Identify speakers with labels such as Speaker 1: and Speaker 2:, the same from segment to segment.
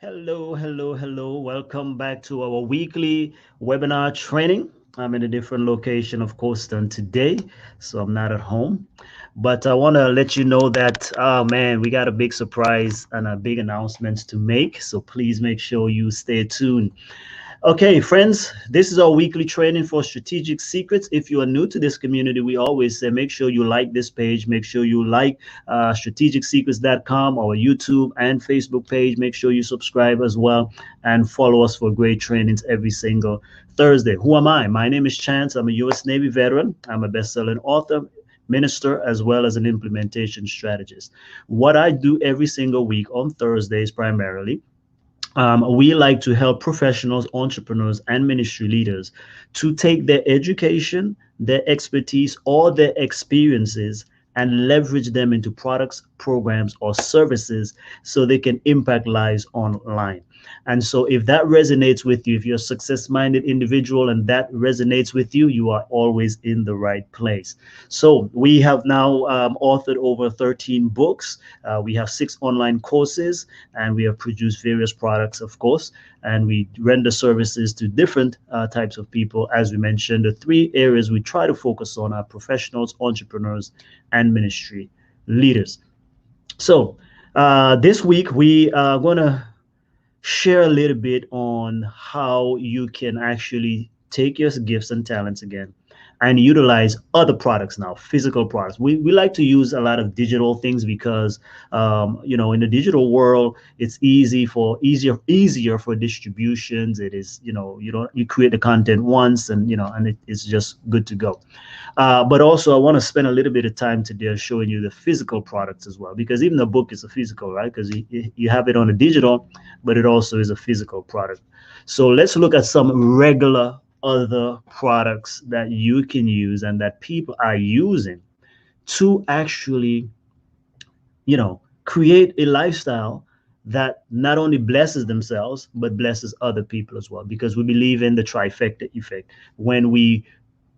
Speaker 1: Hello, hello, hello. Welcome back to our weekly webinar training. I'm in a different location, of course, than today, so I'm not at home. But I want to let you know that, oh man, we got a big surprise and a big announcement to make. So please make sure you stay tuned. Okay, friends, this is our weekly training for strategic secrets. If you are new to this community, we always say make sure you like this page, make sure you like strategicsecrets.com, our YouTube and Facebook page. Make sure you subscribe as well and follow us for great trainings every single Thursday. Who am I? My name is Chance. I'm a U.S. Navy veteran. I'm a best-selling author, minister, as well as an implementation strategist. What I do every single week on Thursdays primarily, we like to help professionals, entrepreneurs, and ministry leaders to take their education, their expertise, or their experiences and leverage them into products, programs, or services so they can impact lives online. And so, if that resonates with you, if you're a success minded individual and that resonates with you, you are always in the right place. So, we have now authored over 13 books. We have 6 online courses, and we have produced various products, of course, and we render services to different types of people. As we mentioned, the 3 areas we try to focus on are professionals, entrepreneurs, and ministry leaders. So this week we are going to share a little bit on how you can actually take your gifts and talents again and utilize other products now, physical products. We like to use a lot of digital things because in the digital world it's easier for distributions. It is, you create the content once and it's just good to go. But also I want to spend a little bit of time today showing you the physical products as well, because even the book is a physical, right? Because you have it on a digital, but it also is a physical product. So let's look at some regular other products that you can use and that people are using to actually, create a lifestyle that not only blesses themselves but blesses other people as well, because we believe in the trifecta effect. When we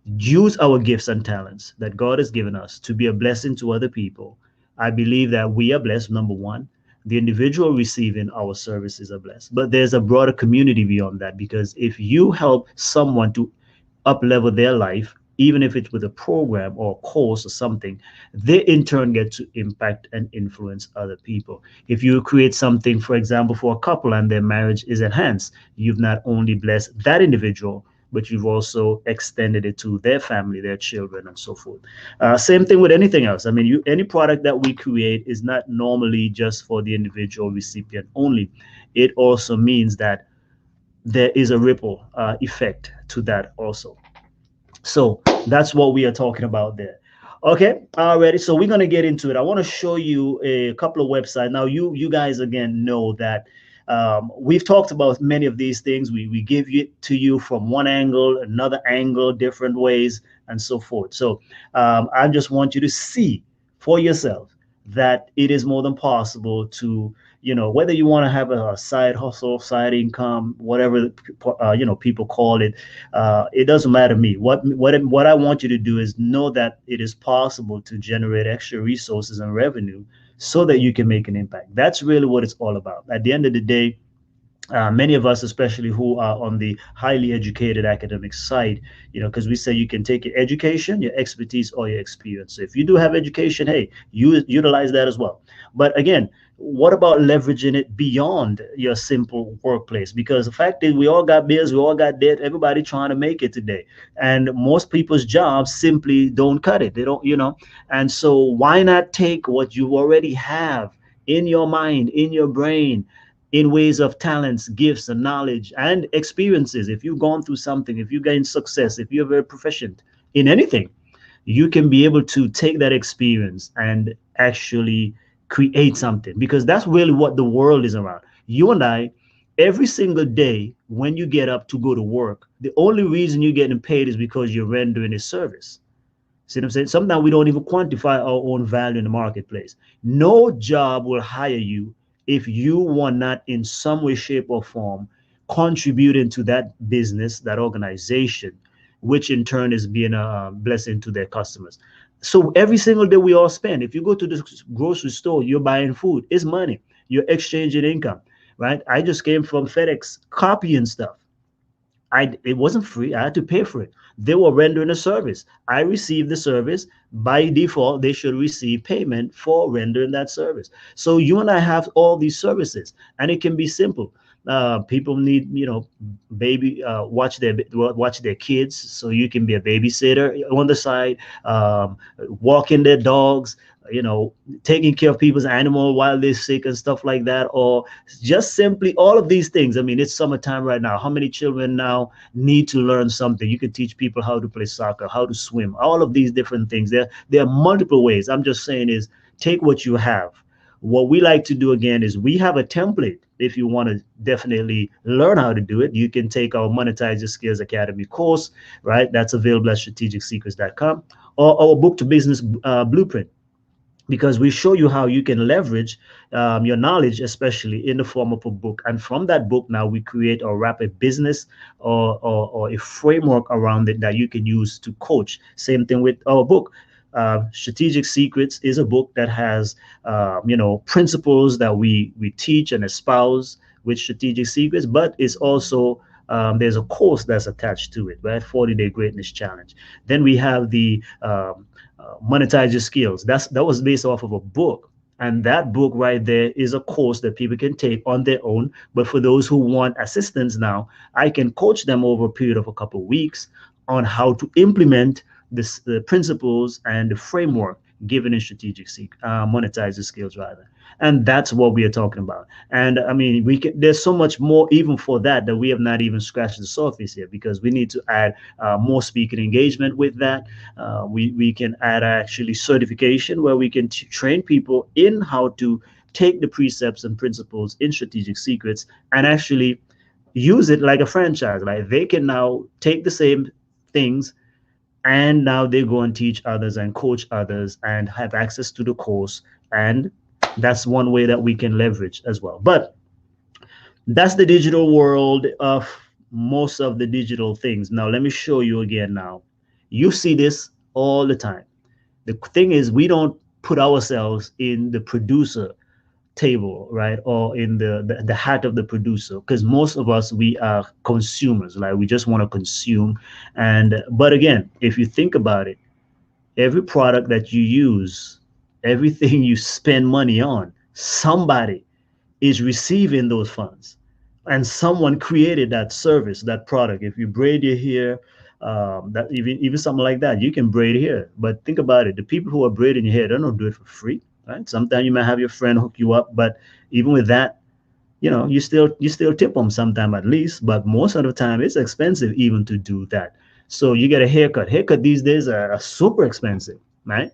Speaker 1: use our gifts and talents that God has given us to be a blessing to other people, I believe that we are blessed, number one. The individual receiving our services are blessed. But there's a broader community beyond that, because if you help someone to up level their life, even if it's with a program or a course or something, they in turn get to impact and influence other people. If you create something, for example, for a couple and their marriage is enhanced, you've not only blessed that individual, but you've also extended it to their family, their children, and so forth. Same thing with anything else. I mean, any product that we create is not normally just for the individual recipient only. It also means that there is a ripple effect to that also. So that's what we are talking about there. Okay, already. So we're gonna get into it. I want to show you a couple of websites. Now, you guys again know that we've talked about many of these things. We give it to you from one angle, another angle, different ways, and so forth. So I just want you to see for yourself that it is more than possible to, whether you want to have a side hustle, side income, whatever people call it. It doesn't matter to me. What I want you to do is know that it is possible to generate extra resources and revenue so that you can make an impact. That's really what it's all about. At the end of the day, many of us, especially who are on the highly educated academic side, because we say you can take your education, your expertise, or your experience. So if you do have education, hey, you utilize that as well. But again, what about leveraging it beyond your simple workplace? Because the fact is, we all got bills, we all got debt, everybody trying to make it today. And most people's jobs simply don't cut it. They don't, and so why not take what you already have in your mind, in your brain, in ways of talents, gifts, and knowledge and experiences? If you've gone through something, if you gain success, if you're very proficient in anything, you can be able to take that experience and actually create something, because that's really what the world is around. You and I, every single day when you get up to go to work, the only reason you're getting paid is because you're rendering a service. See what I'm saying? Sometimes we don't even quantify our own value in the marketplace. No job will hire you if you were not in some way, shape, or form contributing to that business, that organization, which in turn is being a blessing to their customers. So every single day we all spend. If you go to the grocery store, you're buying food, it's money. You're exchanging income. right? I just came from FedEx copying stuff. It wasn't free. I had to pay for it. They were rendering a service. I received the service. By default, they should receive payment for rendering that service. So you and I have all these services, and it can be simple. People need, baby, watch their kids, so you can be a babysitter on the side, walking their dogs, you know, taking care of people's animal while they're sick and stuff like that, or just simply all of these things. I mean, it's summertime right now. How many children now need to learn something? You can teach people how to play soccer, how to swim, all of these different things. There are multiple ways. I'm just saying is take what you have. What we like to do again is we have a template. If you want to definitely learn how to do it, you can take our Monetize Your Skills Academy course, right? That's available at strategicsecrets.com, or our book to business blueprint, because we show you how you can leverage your knowledge, especially in the form of a book. And from that book, now we create or wrap a business or a framework around it that you can use to coach. Same thing with our book. Strategic Secrets is a book that has, principles that we teach and espouse with Strategic Secrets, but it's also there's a course that's attached to it, right? 40-day greatness challenge. Then we have the monetize your skills. That was based off of a book, and that book right there is a course that people can take on their own. But for those who want assistance now, I can coach them over a period of a couple of weeks on how to implement the principles and the framework given in strategic monetize your skills rather. And that's what we are talking about. And I mean, there's so much more even for that we have not even scratched the surface here, because we need to add more speaking engagement with that. We can add actually certification where we can train people in how to take the precepts and principles in strategic secrets and actually use it like a franchise. Like they can now take the same things and now they go and teach others and coach others and have access to the course. And that's one way that we can leverage as well. But that's the digital world of most of the digital things. Now let me show you again. Now you see this all the time. The thing is, we don't put ourselves in the producer table, right, or in the hat of the producer, because most of us, we are consumers. Like we just want to consume. And but again, if you think about it, every product that you use, everything you spend money on, somebody is receiving those funds, and someone created that service, that product. If you braid your hair, that even something like that, you can braid hair. But think about it: the people who are braiding your hair, they don't do it for free, right? Sometimes you might have your friend hook you up, but even with that, you still tip them sometime at least. But most of the time, it's expensive even to do that. So you get a haircut. Haircut these days are super expensive, right?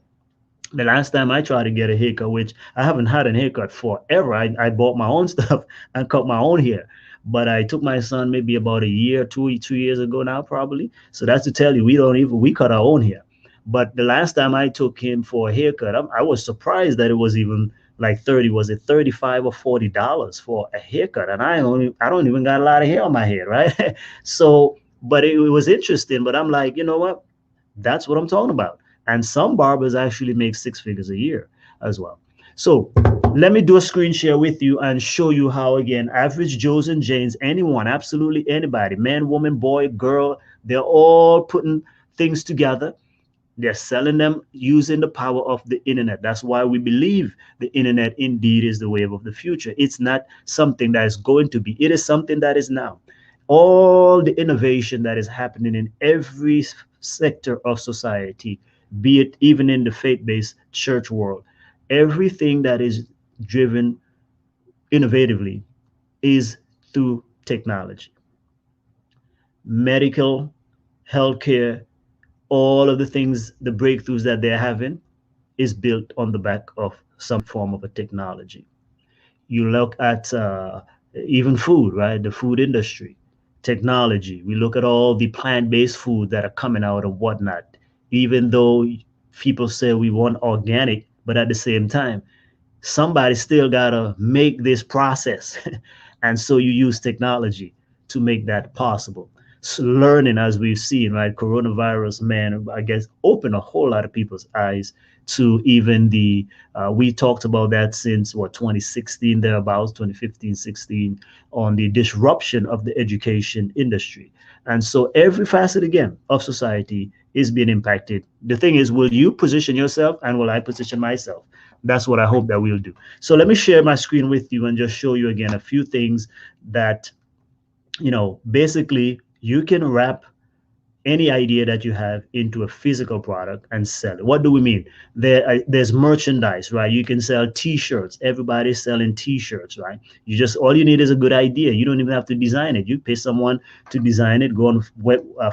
Speaker 1: The last time I tried to get a haircut, which I haven't had a haircut forever, I bought my own stuff and cut my own hair. But I took my son maybe about a year, 2 years ago now, probably. So that's to tell you, we cut our own hair. But the last time I took him for a haircut, I was surprised that it was even like 30, was it 35 or $40 for a haircut? And I don't even got a lot of hair on my head, right? So, but it was interesting. But I'm like, you know what? That's what I'm talking about. And some barbers actually make 6 figures a year as well. So let me do a screen share with you and show you how, again, average Joes and Janes, anyone, absolutely anybody, man, woman, boy, girl, they're all putting things together. They're selling them using the power of the internet. That's why we believe the internet indeed is the wave of the future. It's not something that is going to be, it is something that is now. All the innovation that is happening in every sector of society, be it even in the faith-based church world, everything that is driven innovatively is through technology. Medical, healthcare, all of the things, the breakthroughs that they're having is built on the back of some form of a technology. You look at even food, right? The food industry, technology. We look at all the plant-based food that are coming out and whatnot. Even though people say we want organic, but at the same time, somebody still gotta make this process. And so you use technology to make that possible. learning, as we've seen, right? Coronavirus, man, I guess, opened a whole lot of people's eyes to even the, we talked about that since what, 2016, thereabouts, 2015, 16, on the disruption of the education industry. And so every facet again of society is being impacted. The thing is, will you position yourself and will I position myself? That's what I hope that we'll do. So let me share my screen with you and just show you again a few things that, basically you can wrap any idea that you have into a physical product and sell it. What do we mean? There's merchandise, right? You can sell t-shirts. Everybody's selling t-shirts, right? All you need is a good idea. You don't even have to design it. You pay someone to design it. Go on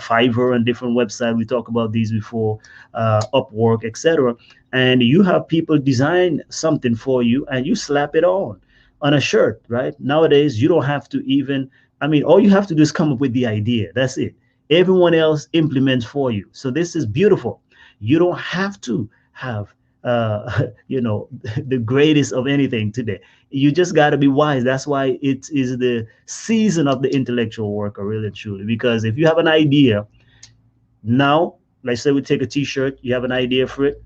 Speaker 1: Fiverr and different websites. We talked about these before, Upwork, etc. And you have people design something for you and you slap it on a shirt, right? Nowadays, you don't have to even, all you have to do is come up with the idea. That's it. Everyone else implements for you. So this is beautiful. You don't have to have the greatest of anything today. You just got to be wise. That's why it is the season of the intellectual worker, really and truly. Because if you have an idea now, let's say we take a t-shirt, you have an idea for it.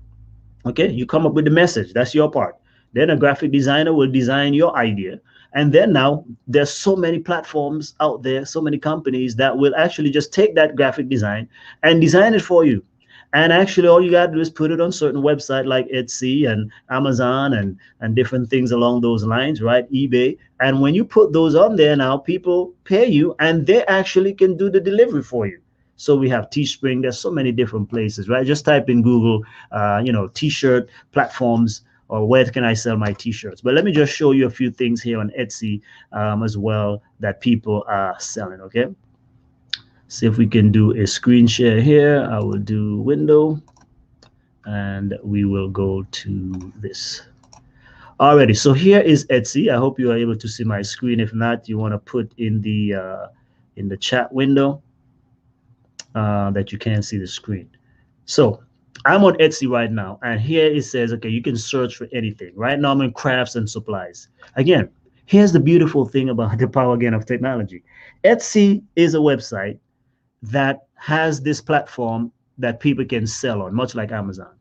Speaker 1: Okay, you come up with the message. That's your part. Then a graphic designer will design your idea. And then now there's so many platforms out there, so many companies that will actually just take that graphic design and design it for you. And actually all you got to do is put it on certain websites like Etsy and Amazon and different things along those lines, right? eBay. And when you put those on there, now people pay you and they actually can do the delivery for you. So we have Teespring. There's so many different places, right? Just type in Google, t-shirt platforms, or where can I sell my t-shirts? But let me just show you a few things here on Etsy as well that people are selling, okay? See if we can do a screen share here. I will do window and we will go to this. Alrighty, so here is Etsy. I hope you are able to see my screen. If not, you want to put in the chat window that you can see the screen. So I'm on Etsy right now, and here it says, okay, you can search for anything. Right now I'm in crafts and supplies. Again, here's the beautiful thing about the power again of technology. Etsy is a website that has this platform that people can sell on, much like Amazon.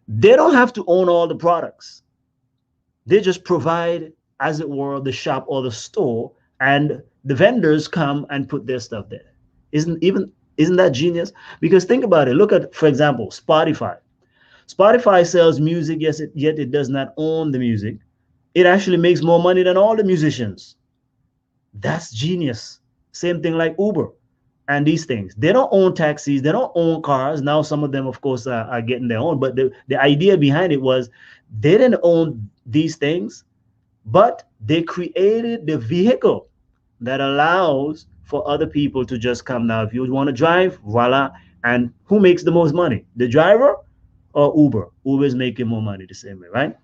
Speaker 1: They don't have to own all the products. They just provide, as it were, the shop or the store, and the vendors come and put their stuff there. Isn't that genius? Because think about it. Look at, for example, Spotify. Spotify sells music, yes, yet it does not own the music. It actually makes more money than all the musicians. That's genius. Same thing like Uber and these things. They don't own taxis. They don't own cars. Now some of them, of course, are getting their own. But the idea behind it was they didn't own these things, but they created the vehicle that allows for other people to just come. Now, if you want to drive, voila. And who makes the most money? The driver or Uber? Uber is making more money the same way, right?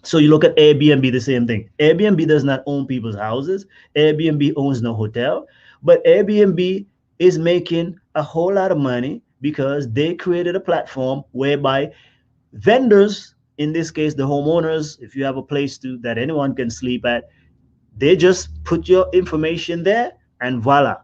Speaker 1: So you look at Airbnb, the same thing. Airbnb does not own people's houses. Airbnb owns no hotel. But Airbnb is making a whole lot of money because they created a platform whereby vendors, in this case, the homeowners, if you have a place that anyone can sleep at, they just put your information there and voila.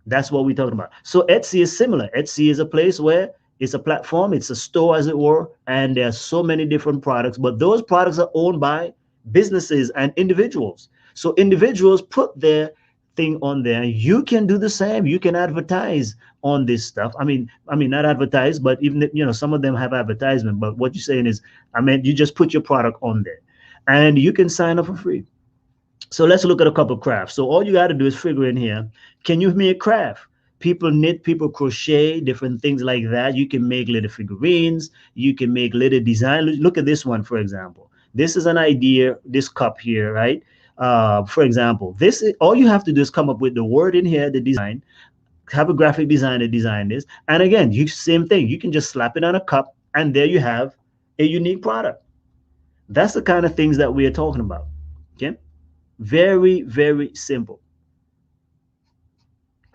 Speaker 1: That's what we're talking about. So Etsy is similar. Etsy is a place where it's a platform, it's a store, as it were, and there's so many different products, but those products are owned by businesses and individuals. So individuals put their thing on there. You can do the same. You can advertise on this stuff. I mean, not advertise, but even, some of them have advertisement, but what you're saying is, you just put your product on there and you can sign up for free. So let's look at a couple of crafts. So all you got to do is figure in here, can you make craft? People knit, people crochet, different things like that. You can make little figurines. You can make little design. Look at this one, for example. This is an idea, this cup here, right? For example, all you have to do is come up with the word in here, the design, have a graphic designer design this. And again, same thing. You can just slap it on a cup and there you have a unique product. That's the kind of things that we are talking about, okay? Very, very simple.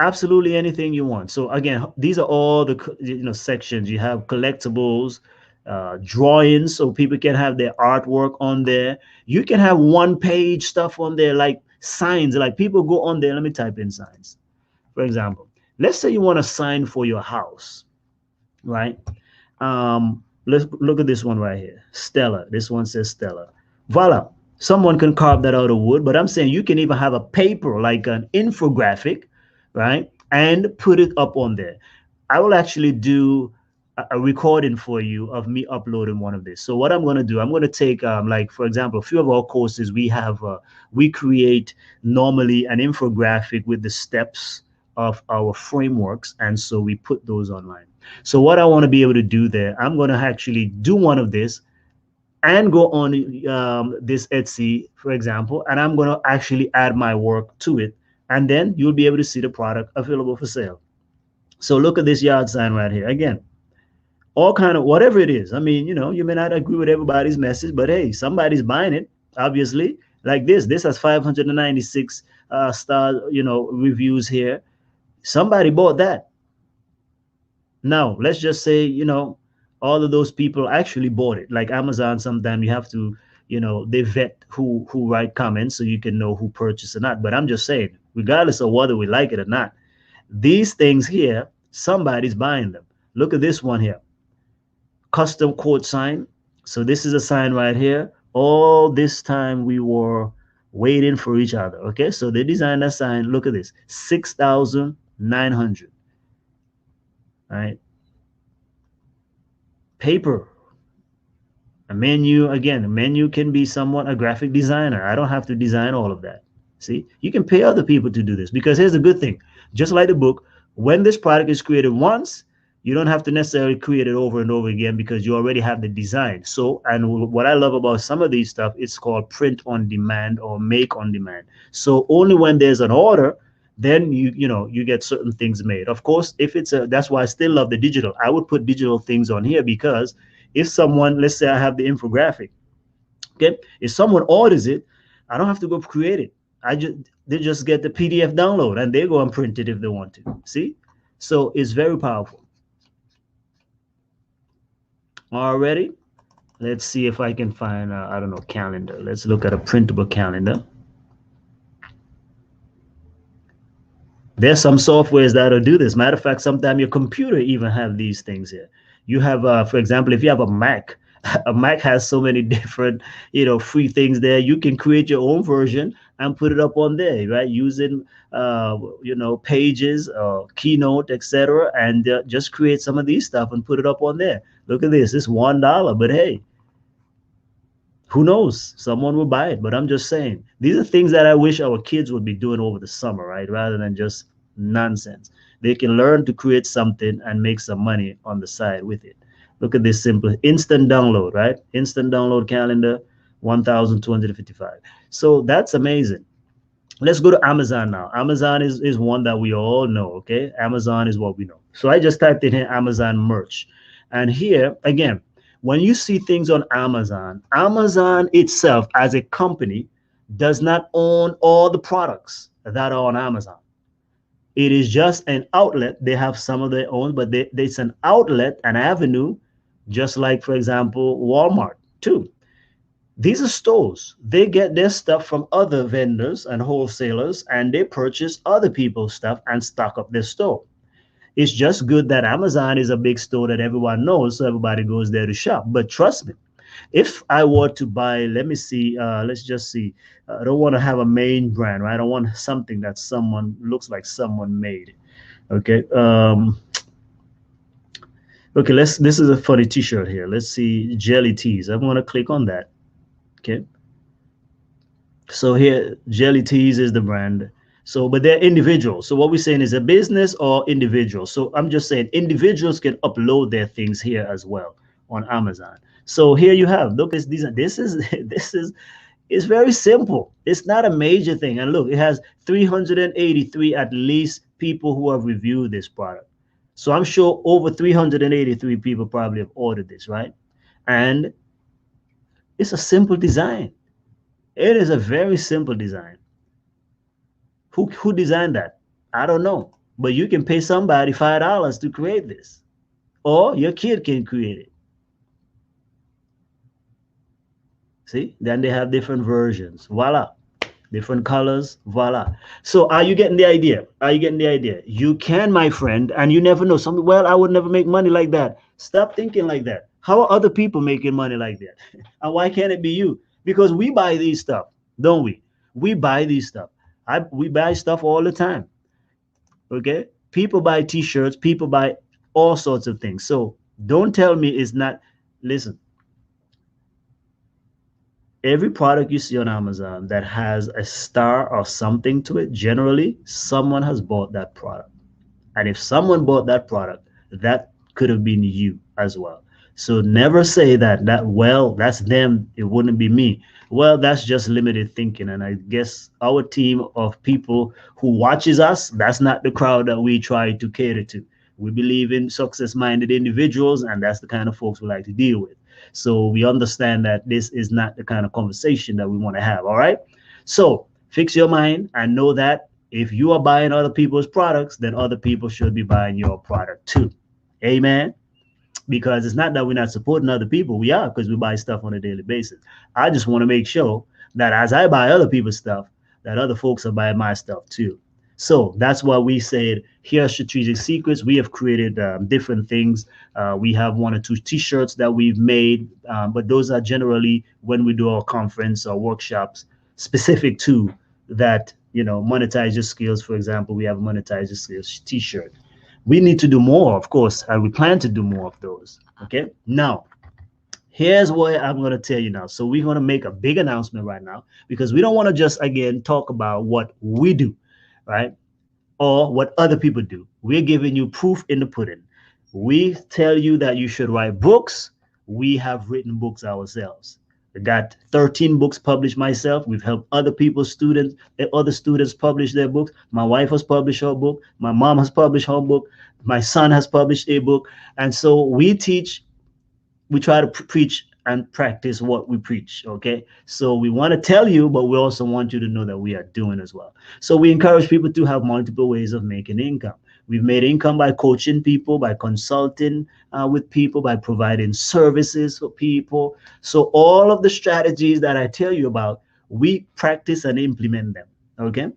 Speaker 1: Absolutely anything you want. So again, these are all the sections. You have collectibles, drawings, so people can have their artwork on there. You can have one-page stuff on there, like signs. Like people go on there. Let me type in signs. For example, let's say you want a sign for your house, right? Let's look at this one right here, Stella. This one says Stella. Voila. Someone can carve that out of wood, but I'm saying you can even have a paper like an infographic, right? And put it up on there. I will actually do a recording for you of me uploading one of this. So what I'm going to do, I'm going to take like, for example, a few of our courses, we create normally an infographic with the steps of our frameworks, and so we put those online. So what I want to be able to do there, I'm going to actually do one of this and go on this Etsy, for example, and I'm going to actually add my work to it, and then you'll be able to see the product available for sale. So look at this yard sign right here. Again, all kind of whatever it is. I mean, you may not agree with everybody's message, but hey, somebody's buying it, obviously. Like this has 596 star, reviews here. Somebody bought that. Now, let's just say, all of those people actually bought it. Like Amazon, sometimes you have to, they vet who write comments so you can know who purchased or not. But I'm just saying, regardless of whether we like it or not, these things here, somebody's buying them. Look at this one here. Custom quote sign. So this is a sign right here. All this time we were waiting for each other. Okay, so they designed a sign. Look at this, 6,900. Right? Paper. A menu can be somewhat a graphic designer. I don't have to design all of that. See, you can pay other people to do this, because here's the good thing. Just like the book, when this product is created once, you don't have to necessarily create it over and over again, because you already have the design. So, and what I love about some of these stuff, it's called print on demand or make on demand. So only when there's an order, then you get certain things made. Of course, if that's why I still love the digital. I would put digital things on here, because if someone, let's say I have the infographic, okay, if someone orders it, I don't have to go create it. They just get the PDF download and they go and print it if they want to. See? So it's very powerful. Already, let's see if I can find I don't know, calendar. Let's look at a printable calendar. There's some softwares that'll do this. Matter of fact, sometimes your computer even have these things here. You have, for example, if you have a Mac, a Mac has so many different, free things there. You can create your own version and put it up on there, right? Using, Pages, Keynote, etc., and just create some of these stuff and put it up on there. Look at this. It's $1, but hey, who knows? Someone will buy it. But I'm just saying, these are things that I wish our kids would be doing over the summer, right? Rather than just nonsense. They can learn to create something and make some money on the side with it. Look at this simple instant download, right? Instant download calendar, 1,255. So that's amazing. Let's go to Amazon now. Amazon is one that we all know, okay? Amazon is what we know. So I just typed in here Amazon merch. And here, again, when you see things on Amazon, Amazon itself as a company does not own all the products that are on Amazon. It is just an outlet. They have some of their own, but it's an outlet, an avenue, just like, for example, Walmart too. These are stores. They get their stuff from other vendors and wholesalers, and they purchase other people's stuff and stock up their store. It's just good that Amazon is a big store that everyone knows, so everybody goes there to shop. But trust me, if I were to buy, let me see, let's just see. I don't want to have a main brand, right? I don't want something that looks like someone made. Okay. Okay, this is a funny t-shirt here. Let's see, Jelly Tees. I'm going to click on that. Okay. So here, Jelly Tees is the brand. So, but they're individuals. So what we're saying is a business or individual. So I'm just saying individuals can upload their things here as well on Amazon. So here you have, look, this is it's very simple. It's not a major thing. And look, it has 383 at least people who have reviewed this product. So I'm sure over 383 people probably have ordered this, right? And it's a simple design. It is a very simple design. Who designed that? I don't know. But you can pay somebody $5 to create this. Or your kid can create it. See? Then they have different versions. Voila. different colors, voila. So are you getting the idea? Are you getting the idea? You can, my friend, and you never know. Some, well, I would never make money like that. Stop thinking like that. How are other people making money like that? And why can't it be you? Because we buy these stuff, don't we? We buy these stuff. We buy stuff all the time. Okay? People buy t-shirts, people buy all sorts of things. So don't tell me it's not. Listen, every product you see on Amazon that has a star or something to it, generally someone has bought that product. And if someone bought that product, that could have been you as well. So never say that well, that's them, it wouldn't be me. Well, that's just limited thinking. And I guess our team of people who watches us, that's not the crowd that we try to cater to. We believe in success-minded individuals, and that's the kind of folks we like to deal with. So we understand that this is not the kind of conversation that we want to have. All right. So fix your mind and know that if you are buying other people's products, then other people should be buying your product too. Amen. Because it's not that we're not supporting other people. We are, because we buy stuff on a daily basis. I just want to make sure that as I buy other people's stuff, that other folks are buying my stuff too. So that's why we said here are strategic secrets. We have created different things. We have one or two t-shirts that we've made, but those are generally when we do our conference or workshops specific to that, monetize your skills. For example, we have a monetize your skills t-shirt. We need to do more, of course, and we plan to do more of those. Okay. Now, here's what I'm going to tell you now. So we're going to make a big announcement right now, because we don't want to just, again, talk about what we do, right? Or what other people do. We're giving you proof in the pudding. We tell you that you should write books. We have written books ourselves. I got 13 books published myself. We've helped other people's students, other students publish their books. My wife has published her book. My mom has published her book. My son has published a book. And so we teach, we try to preach and practice what we preach. Okay. So we want to tell you, but we also want you to know that we are doing as well. So we encourage people to have multiple ways of making income. We've made income by coaching people, by consulting with people, by providing services for people. So all of the strategies that I tell you about, we practice and implement them. Okay.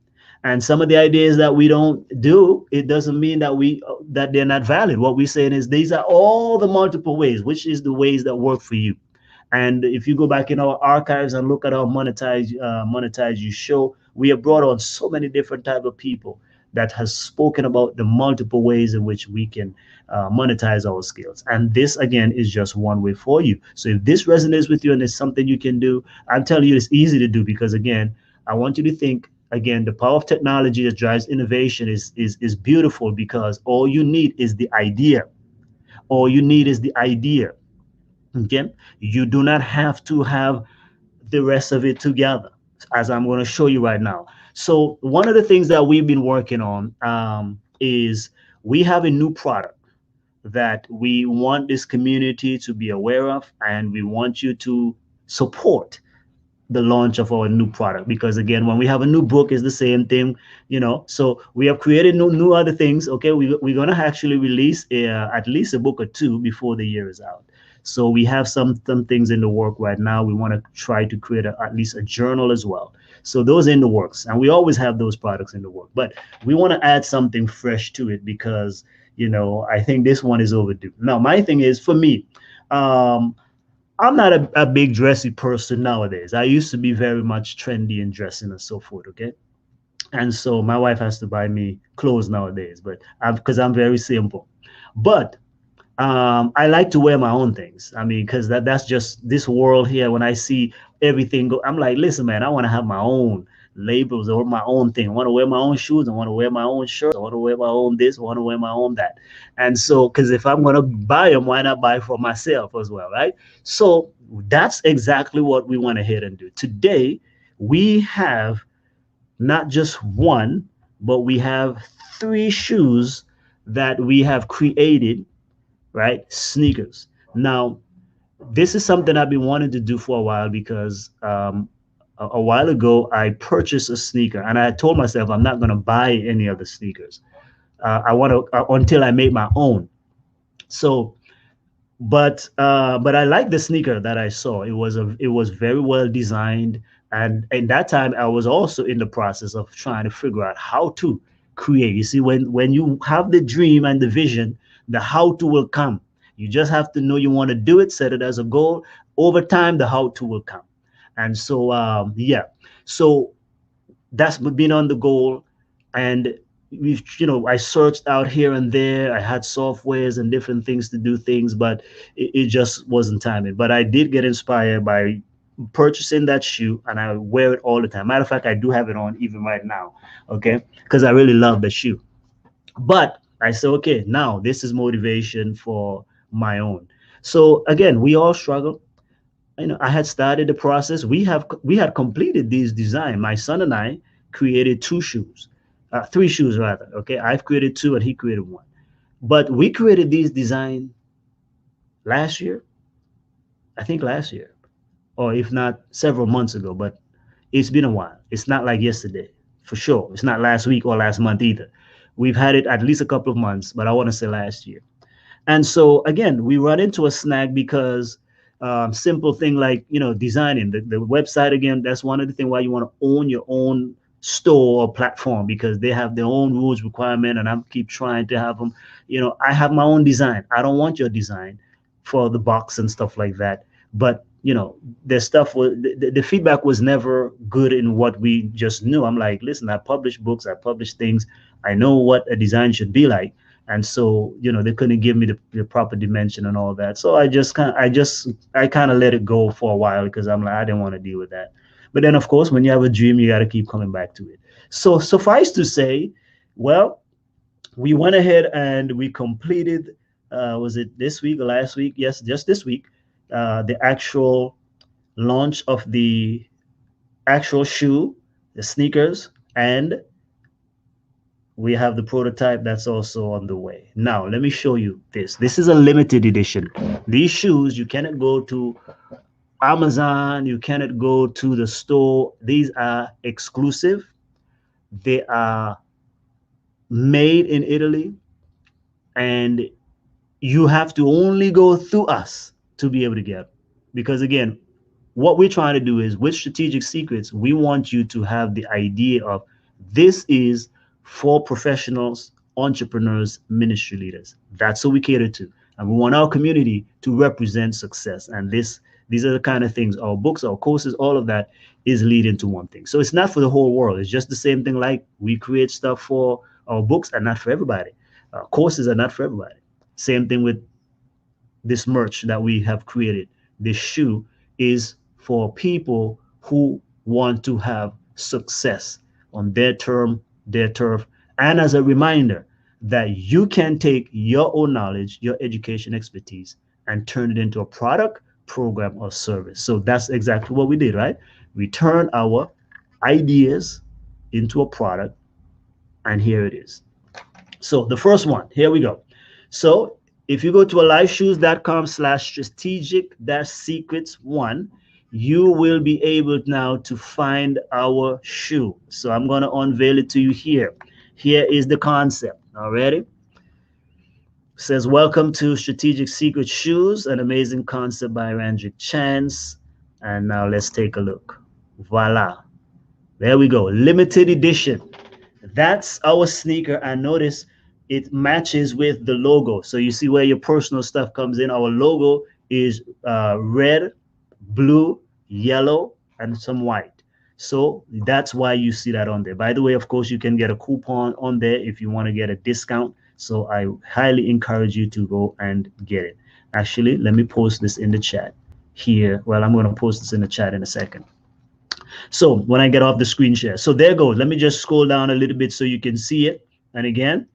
Speaker 1: And some of the ideas that we don't do, it doesn't mean that they're not valid. What we're saying is these are all the multiple ways, which is the ways that work for you. And if you go back in our archives and look at our monetize you show, we have brought on so many different type of people that has spoken about the multiple ways in which we can monetize our skills. And this, again, is just one way for you. So if this resonates with you and it's something you can do, I'm telling you, it's easy to do, because, again, I want you to think, again, the power of technology that drives innovation is beautiful, because all you need is the idea. All you need is the idea. Okay? You do not have to have the rest of it together, as I'm going to show you right now. So one of the things that we've been working on is we have a new product that we want this community to be aware of, and we want you to support the launch of our new product. Because, again, when we have a new book, is the same thing, so we have created new other things. Okay, we're going to actually release at least a book or two before the year is out. So we have some things in the work right now. We want to try to create at least a journal as well. So those are in the works, and we always have those products in the work, but we want to add something fresh to it, because I think this one is overdue. Now, my thing is, for me, I'm not a big dressy person nowadays. I used to be very much trendy in dressing and so forth. Okay. And so my wife has to buy me clothes nowadays, but because I'm very simple. But I like to wear my own things. I mean, because that's just this world here. When I see everything go, I'm like, listen, man, I want to have my own labels or my own thing. I want to wear my own shoes. I want to wear my own shirts. I want to wear my own this. I want to wear my own that. And so, because if I'm going to buy them, why not buy for myself as well, right? So that's exactly what we want to head and do. Today, we have not just one, but we have 3 shoes that we have created, right? Sneakers. Now, this is something I've been wanting to do for a while, because a while ago I purchased a sneaker, and I told myself I'm not going to buy any other sneakers. I want to until I make my own. So, but I like the sneaker that I saw. It was very well designed, And in that time, I was also in the process of trying to figure out how to create. You see, when you have the dream and the vision, the how to will come. You just have to know you want to do it, set it as a goal. Over time, the how to will come. And so, yeah. So that's been on the goal. And we've, I searched out here and there. I had softwares and different things to do things, but it just wasn't timing. But I did get inspired by purchasing that shoe, and I wear it all the time. Matter of fact, I do have it on even right now. Okay, because I really love the shoe. But I said, okay, now this is motivation for my own. So again, we all struggle. I had started the process. We had completed these design. My son and I created two shoes, three shoes rather. Okay, I've created two and he created one. But we created these design last year, I think last year, or if not several months ago. But it's been a while. It's not like yesterday, for sure. It's not last week or last month either. We've had it at least a couple of months, but I want to say last year. And so again, we run into a snag because simple thing like designing the website. Again, that's one of the things why you want to own your own store or platform, because they have their own rules requirement, and I keep trying to have them. I have my own design. I don't want your design for the box and stuff like that. But the stuff was the feedback was never good in what we just knew. I'm like, listen, I publish books, I publish things, I know what a design should be like. And so they couldn't give me the proper dimension and all that. So I kind of let it go for a while, because I'm like, I didn't want to deal with that. But then of course, when you have a dream, you got to keep coming back to it. So suffice to say, well, we went ahead and we completed, was it this week or last week? Yes, just this week, the actual launch of the actual shoe, the sneakers, and we have the prototype that's also on the way. Now, let me show you this. This is a limited edition. These shoes, you cannot go to Amazon, you cannot go to the store. These are exclusive. They are made in Italy, and you have to only go through us to be able to get them. Because again, what we're trying to do is, with Strategic Secrets, we want you to have the idea of this is for professionals, entrepreneurs, ministry leaders. That's what we cater to. And we want our community to represent success. And these are the kind of things, our books, our courses, all of that is leading to one thing. So it's not for the whole world. It's just the same thing like we create stuff for our books and not for everybody. Courses are not for everybody. Same thing with this merch that we have created. This shoe is for people who want to have success on their term, their turf. And as a reminder that you can take your own knowledge, your education expertise, and turn it into a product, program, or service. So that's exactly what we did, right? We turned our ideas into a product, and here it is. So the first one, here we go. So if you go to aliveshoes.com/strategic-secrets1, you will be able now to find our shoe. So I'm going to unveil it to you here. Here is the concept. Already? It says, welcome to Strategic Secret Shoes, an amazing concept by Randrick Chance. And now let's take a look. Voila. There we go. Limited edition. That's our sneaker. And notice it matches with the logo. So you see where your personal stuff comes in. Our logo is red, blue, yellow, and some white. So that's why you see that on there. By the way, of course, you can get a coupon on there if you want to get a discount. So I highly encourage you to go and get it. Actually, let me post this in the chat here. Well, I'm going to post this in the chat in a second. So when I get off the screen share. So there goes. Let me just scroll down a little bit so you can see it. And again,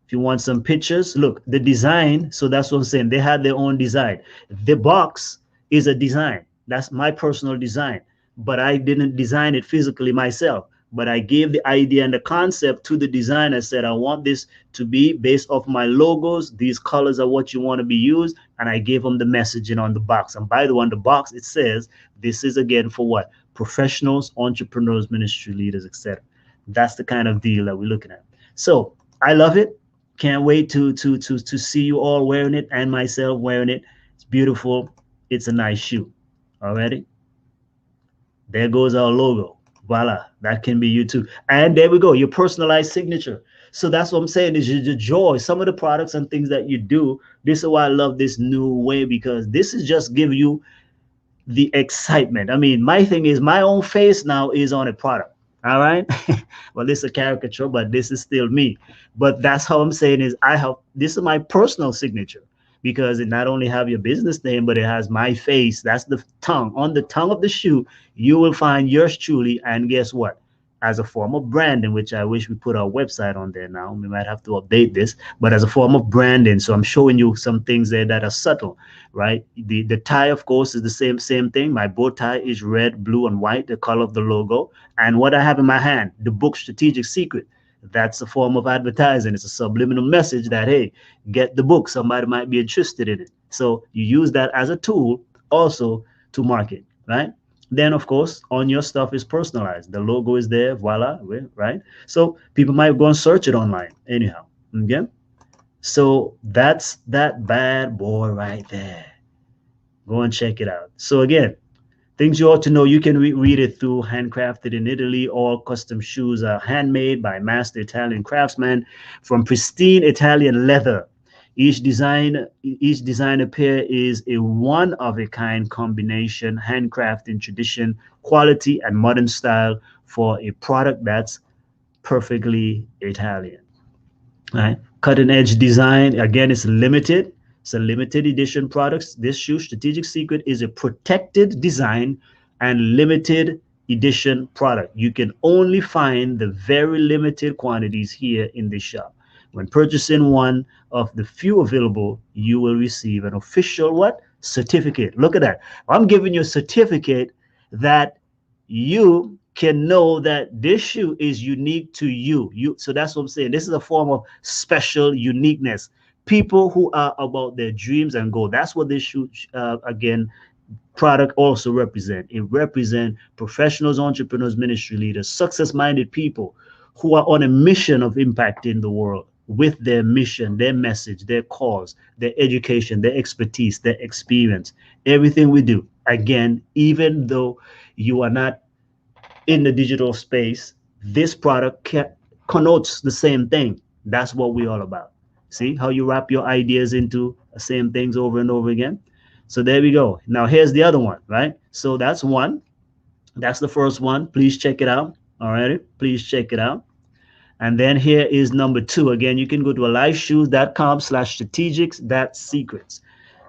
Speaker 1: if you want some pictures, look, the design. So that's what I'm saying. They had their own design. The box is a design. That's my personal design. But I didn't design it physically myself. But I gave the idea and the concept to the designer. Said, I want this to be based off my logos. These colors are what you want to be used. And I gave them the messaging on the box. And by the way, on the box, it says, this is again for what? Professionals, entrepreneurs, ministry leaders, etc. That's the kind of deal that we're looking at. So I love it. Can't wait to see you all wearing it and myself wearing it. It's beautiful. It's a nice shoe. Already. There goes our logo. Voila, that can be you too. And there we go, your personalized signature. So that's what I'm saying is the joy. Some of the products and things that you do, this is why I love this new way, because this is just give you the excitement. I mean, my thing is my own face now is on a product. All right. Well, this is a caricature, but this is still me. But that's how I'm saying is I have this is my personal signature, because it not only have your business name, but it has my face. That's the tongue. On the tongue of the shoe, you will find yours truly. And guess what? As a form of branding, which I wish we put our website on there now. We might have to update this, but as a form of branding. So I'm showing you some things there that are subtle, right? The tie, of course, is the same thing. My bow tie is red, blue, and white, the color of the logo. And what I have in my hand, the book Strategic Secret. That's a form of advertising. It's a subliminal message that, hey, get the book. Somebody might be interested in it. So you use that as a tool also to market, right? Then, of course, on your stuff is personalized. The logo is there, voila, right? So people might go and search it online anyhow, okay? So that's that bad boy right there. Go and check it out. So again, things you ought to know, you can read it through. Handcrafted in Italy, all custom shoes are handmade by master Italian craftsmen from pristine Italian leather. Each designer pair is a one of a kind combination, handcrafted tradition, quality, and modern style for a product that's perfectly Italian. Right? Cutting edge design, again, it's limited. It's a limited edition products. This shoe, Strategic Secret, is a protected design and limited edition product. You can only find the very limited quantities here in this shop. When purchasing one of the few available, you will receive an official what? Certificate. Look at that. I'm giving you a certificate that you can know that this shoe is unique to you. So that's what I'm saying. This is a form of special uniqueness. People who are about their dreams and goal. That's what this shoe, again, product also represent. It represent professionals, entrepreneurs, ministry leaders, success-minded people who are on a mission of impacting the world with their mission, their message, their cause, their education, their expertise, their experience, everything we do. Again, even though you are not in the digital space, this product connotes the same thing. That's what we're all about. See how you wrap your ideas into the same things over and over again? So there we go. Now here's the other one, right? So that's one. That's the first one. Please check it out. All right. Please check it out. And then here is number two. Again, you can go to aliveshoes.com/strategics.secrets.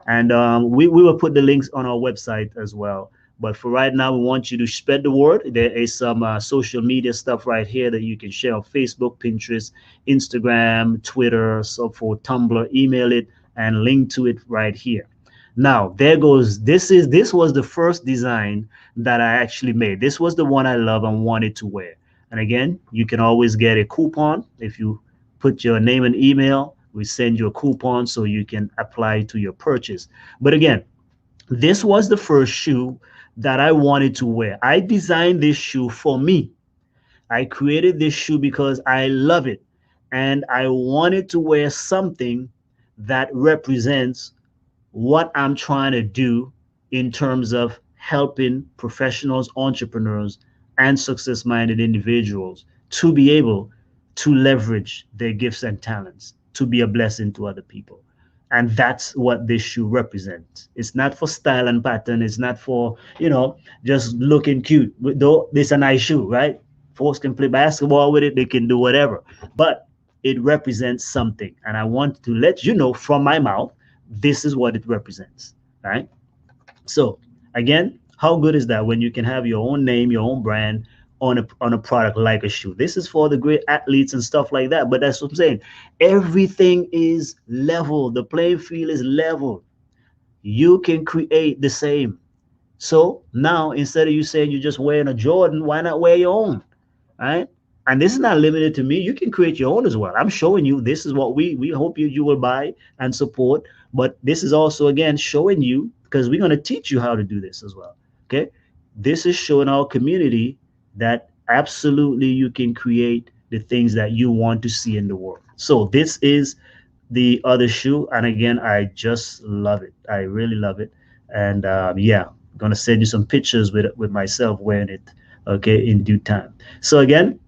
Speaker 1: And we will put the links on our website as well. But for right now, we want you to spread the word. There is some social media stuff right here that you can share on Facebook, Pinterest, Instagram, Twitter, so forth, Tumblr, email it, and link to it right here. Now, there goes, this was the first design that I actually made. This was the one I love and wanted to wear. And again, you can always get a coupon. If you put your name and email, we send you a coupon so you can apply to your purchase. But again, this was the first shoe that I wanted to wear. I designed this shoe for me. I created this shoe because I love it. And I wanted to wear something that represents what I'm trying to do in terms of helping professionals, entrepreneurs, and success-minded individuals to be able to leverage their gifts and talents to be a blessing to other people. And that's what this shoe represents. It's not for style and pattern. It's not for, just looking cute. Though it's a nice shoe, right? Folks can play basketball with it. They can do whatever. But it represents something. And I want to let you know from my mouth, this is what it represents, right? So again, how good is that when you can have your own name, your own brand on a product like a shoe? This is for the great athletes and stuff like that. But that's what I'm saying. Everything is level. The playing field is level. You can create the same. So now instead of you saying you're just wearing a Jordan, why not wear your own, right? And this is not limited to me. You can create your own as well. I'm showing you this is what we hope you will buy and support. But this is also, again, showing you, because we're going to teach you how to do this as well. Okay. This is showing our community that absolutely you can create the things that you want to see in the world. So this is the other shoe. And again, I just love it. I really love it. And yeah, I'm gonna send you some pictures with myself wearing it, okay, in due time. So again,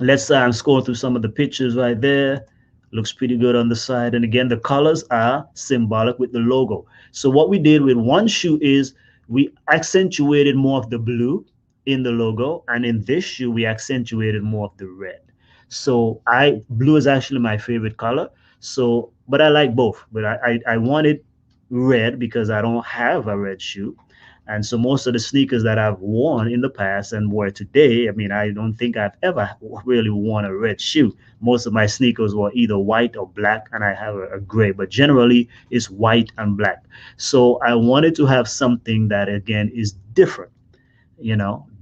Speaker 1: let's scroll through some of the pictures right there. Looks pretty good on the side. And again, the colors are symbolic with the logo. So what we did with one shoe is we accentuated more of the blue in the logo, and in this shoe we accentuated more of the red. So blue is actually my favorite color. So, but I like both. But I wanted red because I don't have a red shoe. And so most of the sneakers that I've worn in the past and wear today, I mean, I don't think I've ever really worn a red shoe. Most of my sneakers were either white or black, and I have a gray, but generally it's white and black. So I wanted to have something that, again, is different,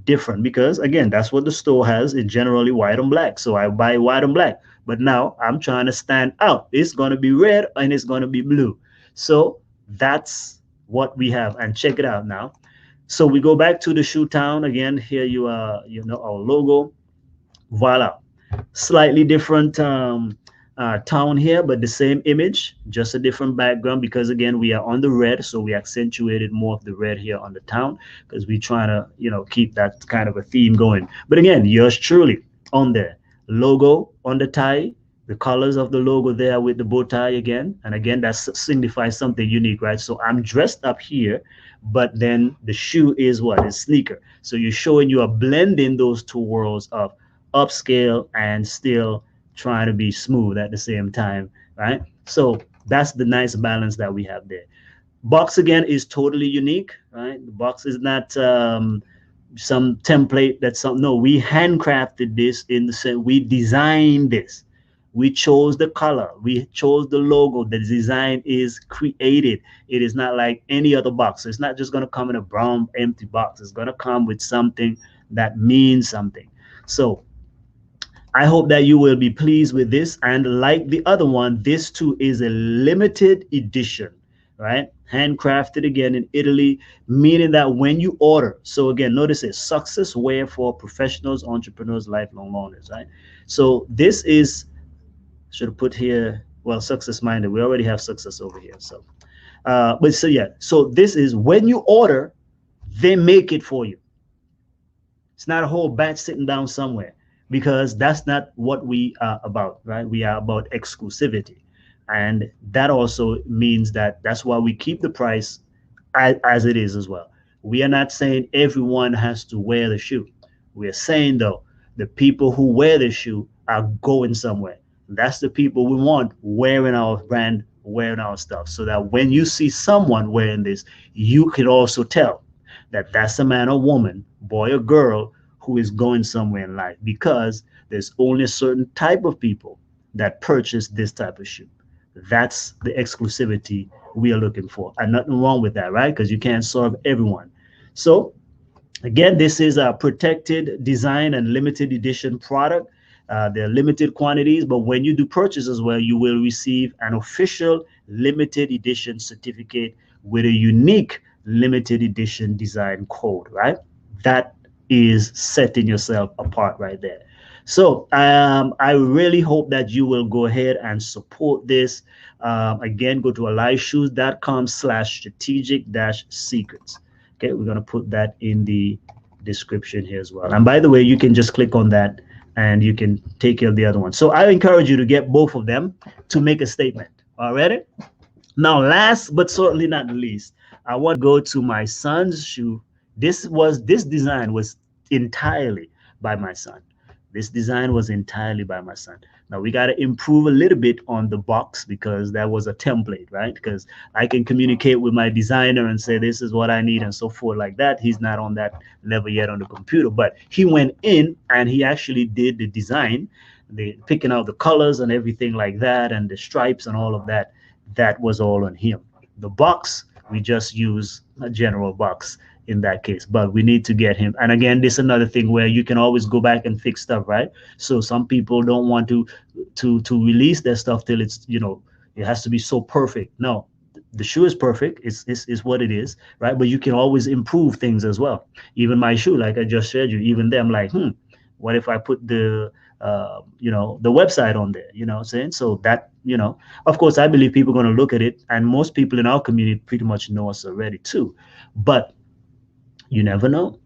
Speaker 1: different, because again, that's what the store has. It's generally white and black. So I buy white and black. But now I'm trying to stand out. It's going to be red and it's going to be blue. So that's what we have. And check it out now. So we go back to the shoe town again. Here you are, our logo. Voila. Slightly different town here, but the same image, just a different background, because again, we are on the red, so we accentuated more of the red here on the town because we're trying to keep that kind of a theme going. But again, yours truly on there, logo on the tie, the colors of the logo there with the bow tie again, and again, that signifies something unique, right? So I'm dressed up here, but then the shoe is what is sneaker. So you're showing you are blending those two worlds of upscale and still trying to be smooth at the same time, right? So that's the nice balance that we have there. Box again is totally unique, right? The box is not some template no, we handcrafted this in the sense we designed this. We chose the color, we chose the logo, the design is created. It is not like any other box. It's not just going to come in a brown empty box. It's going to come with something that means something. So I hope that you will be pleased with this. And like the other one, this too is a limited edition, right? Handcrafted again in Italy, meaning that when you order, so again, notice it, success wear for professionals, entrepreneurs, lifelong learners, right? So this is, should have put here, well, success minded. We already have success over here. So, but so yeah, so this is when you order, they make it for you. It's not a whole batch sitting down somewhere, because that's not what we are about, right? We are about exclusivity. And that also means that that's why we keep the price as it is as well. We are not saying everyone has to wear the shoe. We are saying, though, the people who wear the shoe are going somewhere. That's the people we want wearing our brand, wearing our stuff, so that when you see someone wearing this, you can also tell that that's a man or woman, boy or girl, who is going somewhere in life, because there's only a certain type of people that purchase this type of shoe. That's the exclusivity we are looking for, and nothing wrong with that, right? Because you can't serve everyone. So again, this is a protected design and limited edition product. They're limited quantities, but when you do purchase as well, you will receive an official limited edition certificate with a unique limited edition design code, right? That is setting yourself apart right there. So I really hope that you will go ahead and support this. Again, go to aliveshoes.com/strategic-secrets. Okay, we're going to put that in the description here as well. And by the way, you can just click on that and you can take care of the other one. So I encourage you to get both of them to make a statement. All right? Now, last but certainly not least, I want to go to my son's shoe. This design was entirely by my son. This design was entirely by my son. Now we got to improve a little bit on the box, because that was a template, right? Because I can communicate with my designer and say, this is what I need and so forth like that. He's not on that level yet on the computer, but he went in and he actually did the design, the picking out the colors and everything like that, and the stripes and all of that. That was all on him. The box, we just use a general box in that case, but we need to get him. And again, this is another thing where you can always go back and fix stuff, right? So some people don't want to release their stuff till it's, it has to be so perfect. No, the shoe is perfect. It's what it is, right? But you can always improve things as well. Even my shoe, like I just showed you, even them, like, what if I put the the website on there, what I'm saying? So that, of course, I believe people are going to look at it, and most people in our community pretty much know us already too. But You never know,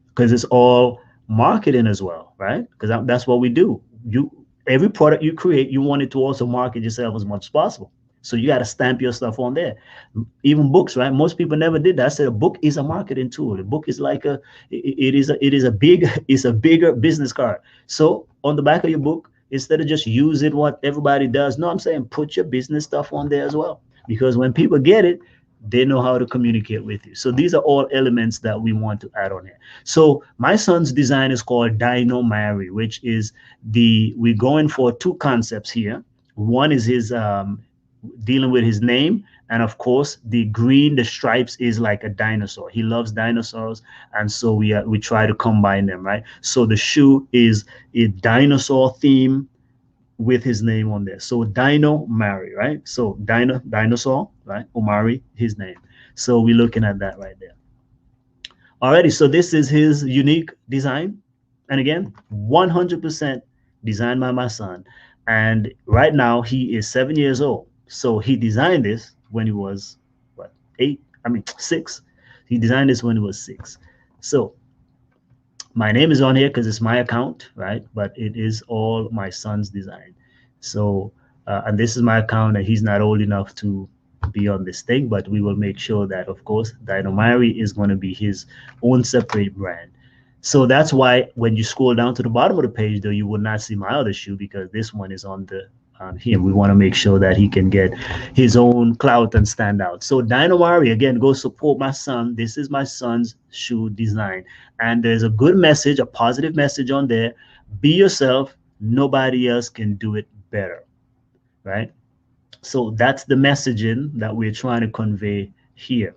Speaker 1: because it's all marketing as well, right? Because that's what we do. You Every product you create, you want it to also market yourself as much as possible. So you got to stamp your stuff on there. Even books, right? Most people never did that. I said a book is a marketing tool. A book is like a big it's a bigger business card. So on the back of your book, instead of just using what everybody does, no, I'm saying put your business stuff on there as well. Because when people get it, they know how to communicate with you. So these are all elements that we want to add on here. So my son's design is called Dino Mary, which is we're going for two concepts here. One is his dealing with his name, and of course the green, the stripes is like a dinosaur. He loves dinosaurs, and so we try to combine them, right? So the shoe is a dinosaur theme with his name on there. So Dino Mary, right? So dinosaur, right? Omari, his name. So we're looking at that right there. Alrighty, so this is his unique design. And again, 100% designed by my son. And right now he is 7 years old. So he designed this when he was what, 6. He designed this when he was 6. So my name is on here because it's my account, right? But it is all my son's design. So, and this is my account, and he's not old enough to be on this thing, but we will make sure that, of course, Dino Mary is going to be his own separate brand. So that's why when you scroll down to the bottom of the page, though, you will not see my other shoe because this one is on him. We want to make sure that he can get his own clout and stand out. So Dino Mari, again, go support my son. This is my son's shoe design. And there's a good message, a positive message on there. Be yourself. Nobody else can do it better, right? So that's the messaging that we're trying to convey here.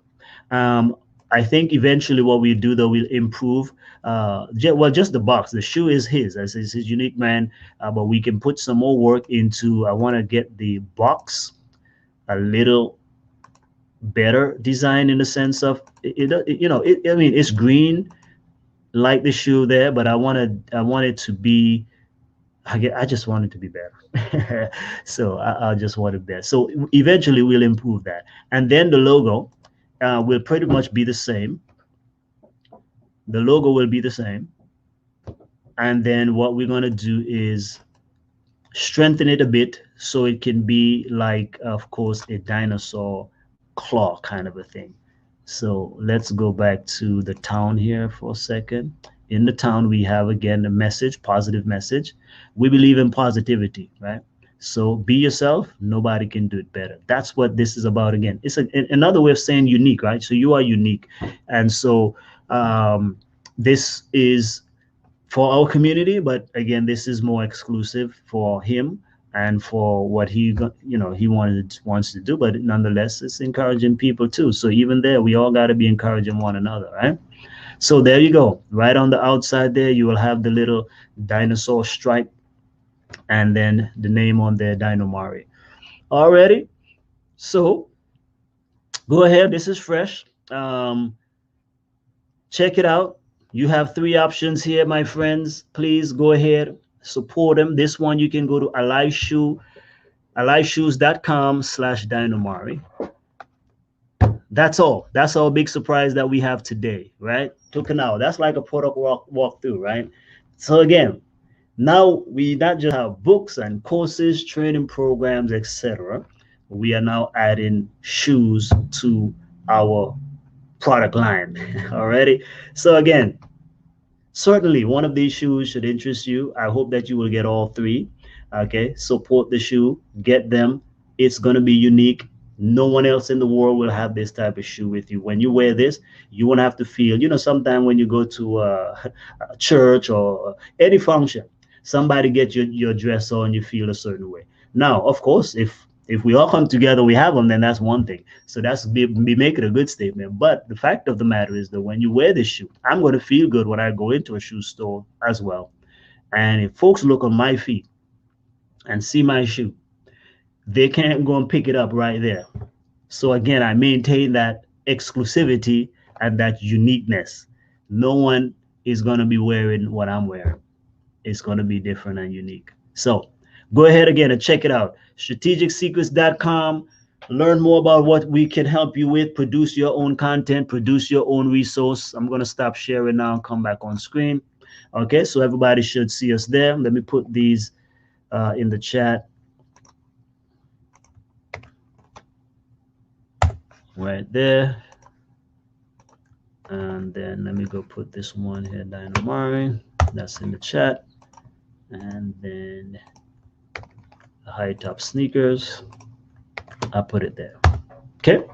Speaker 1: I think eventually what we do, though, we'll improve. Just the box. The shoe is his, as is his unique man, but we can put some more work into. I want to get the box a little better design in the sense of I mean, it's green like the shoe there, but I want it to be. I just want it to be better. So I just want it better. So eventually we'll improve that, and then the logo will pretty much be the same. The logo will be the same. And then what we're going to do is strengthen it a bit so it can be like, of course, a dinosaur claw kind of a thing. So let's go back to the town here for a second. In the town, we have, again, a message, positive message. We believe in positivity, right? So be yourself. Nobody can do it better. That's what this is about. Again, it's another way of saying unique, right? So you are unique. And so this is for our community, but again, this is more exclusive for him and for what he wants to do. But nonetheless, it's encouraging people too. So even there, we all got to be encouraging one another, right? So there you go. Right on the outside there, you will have the little dinosaur stripe, and then the name on there, Dino Mari. Already. So go ahead. This is fresh. Check it out. You have 3 options here, my friends. Please go ahead, support them. This one, you can go to aliveshoes.com/Dinomari. That's all. That's our big surprise that we have today, right? Took an hour. That's like a product walkthrough, right? So again, now we not just have books and courses, training programs, etc. We are now adding shoes to our product line already. So again, certainly one of these shoes should interest you. I hope that you will get all 3. Okay, support the shoe, get them. It's going to be unique. No one else in the world will have this type of shoe with you. When you wear this, you won't have to feel, sometimes when you go to a church or any function, somebody gets your dress on, you feel a certain way. Now, of course, if we all come together, we have them, then that's one thing. So that's be making a good statement. But the fact of the matter is that when you wear this shoe, I'm going to feel good when I go into a shoe store as well. And if folks look on my feet and see my shoe, they can't go and pick it up right there. So again, I maintain that exclusivity and that uniqueness. No one is going to be wearing what I'm wearing. It's going to be different and unique. So go ahead again and check it out. strategicsecrets.com. learn more about what we can help you with, produce your own content, produce your own resource. I'm going to stop sharing now and come back on screen. Okay, so everybody should see us there. Let me put these in the chat right there. And then let me go put this one here, Dynamite. That's in the chat. And then the high top sneakers, I put it there. Okay.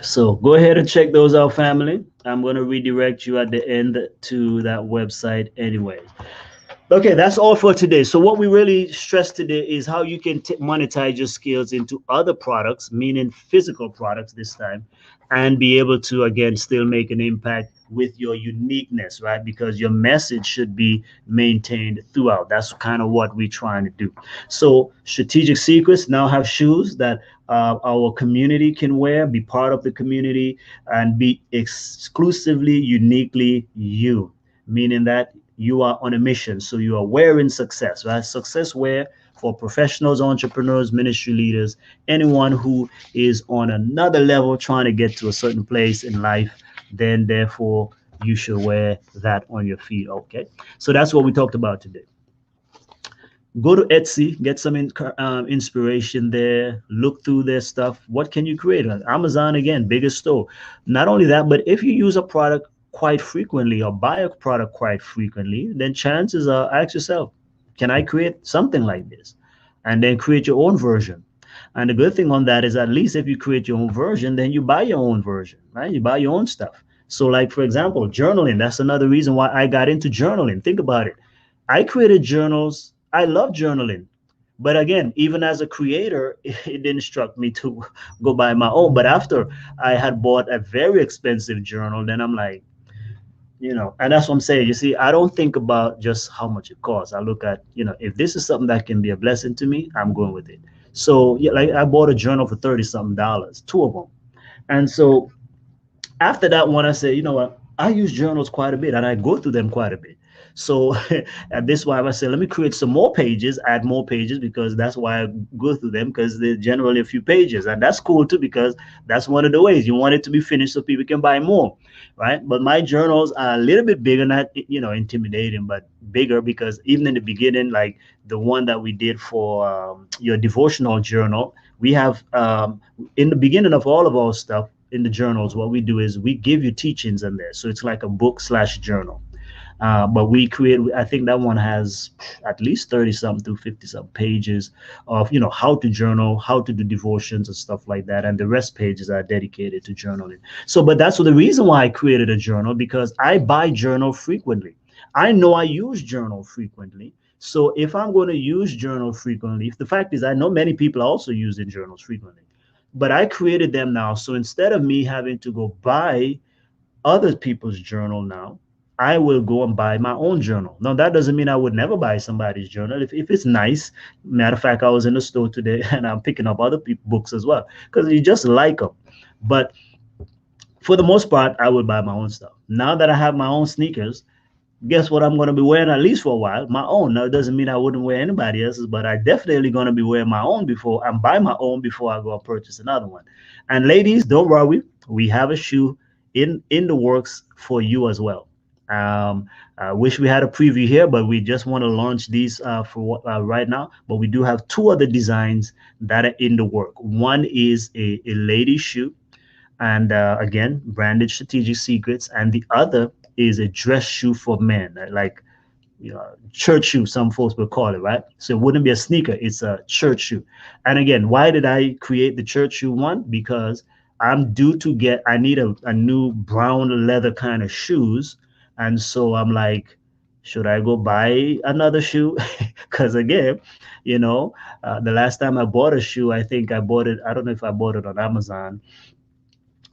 Speaker 1: So go ahead and check those out, family. I'm going to redirect you at the end to that website anyway. Okay, that's all for today. So what we really stress today is how you can monetize your skills into other products, meaning physical products this time, and be able to, again, still make an impact with your uniqueness, right? Because your message should be maintained throughout. That's kind of what we're trying to do. So Strategic Secrets now have shoes that our community can wear, be part of the community, and be exclusively, uniquely you, meaning that you are on a mission. So you are wearing success, right? Success wear for professionals, entrepreneurs, ministry leaders, anyone who is on another level trying to get to a certain place in life, then therefore you should wear that on your feet. Okay. So that's what we talked about today. Go to Etsy, get some inspiration there, look through their stuff. What can you create? Amazon, again, biggest store. Not only that, but if you use a product quite frequently or buy a product quite frequently, then chances are, ask yourself, can I create something like this? And then create your own version. And the good thing on that is, at least if you create your own version, then you buy your own version, right? You buy your own stuff. So like, for example, journaling, that's another reason why I got into journaling. Think about it. I created journals. I love journaling. But again, even as a creator, it didn't struck me to go buy my own. But after I had bought a very expensive journal, then I'm like, and that's what I'm saying. You see, I don't think about just how much it costs. I look at, if this is something that can be a blessing to me, I'm going with it. So yeah, like I bought a journal for 30 something dollars, two of them. And so after that one, I said, you know what? I use journals quite a bit and I go through them quite a bit. So at this why I said, let me create some more pages, add more pages, because that's why I go through them, because they're generally a few pages. And that's cool too, because that's one of the ways you want it to be finished so people can buy more, right? But my journals are a little bit bigger, not, intimidating, but bigger, because even in the beginning, like the one that we did for your devotional journal, we have in the beginning of all of our stuff, in the journals, what we do is we give you teachings in there. So it's like a book / journal. But we create, I think that one has at least 30 something to 50 some pages of, how to journal, how to do devotions and stuff like that. And the rest pages are dedicated to journaling. So, but that's the reason why I created a journal, because I buy journal frequently. I know I use journal frequently. So if I'm going to use journal frequently, if the fact is, I know many people are also using journals frequently, but I created them now. So instead of me having to go buy other people's journal now, I will go and buy my own journal. Now, that doesn't mean I would never buy somebody's journal. If it's nice, matter of fact, I was in the store today and I'm picking up other books as well, because you just like them. But for the most part, I would buy my own stuff. Now that I have my own sneakers, guess what I'm going to be wearing at least for a while? My own. Now, it doesn't mean I wouldn't wear anybody else's, but I definitely going to be wearing my own before and buy my own before I go and purchase another one. And ladies, don't worry, we have a shoe in the works for you as well. I wish we had a preview here, but we just want to launch these for right now. But we do have two other designs that are in the work. One is a lady shoe, and again, branded Strategic Secrets, and the other is a dress shoe for men, like church shoe, some folks will call it, right? So it wouldn't be a sneaker, it's a church shoe. And again, why did I create the church shoe one? Because I'm due to I need a new brown leather kind of shoes. And so I'm like, should I go buy another shoe? Because again, the last time I bought a shoe, I think I bought it, I don't know if I bought it on Amazon.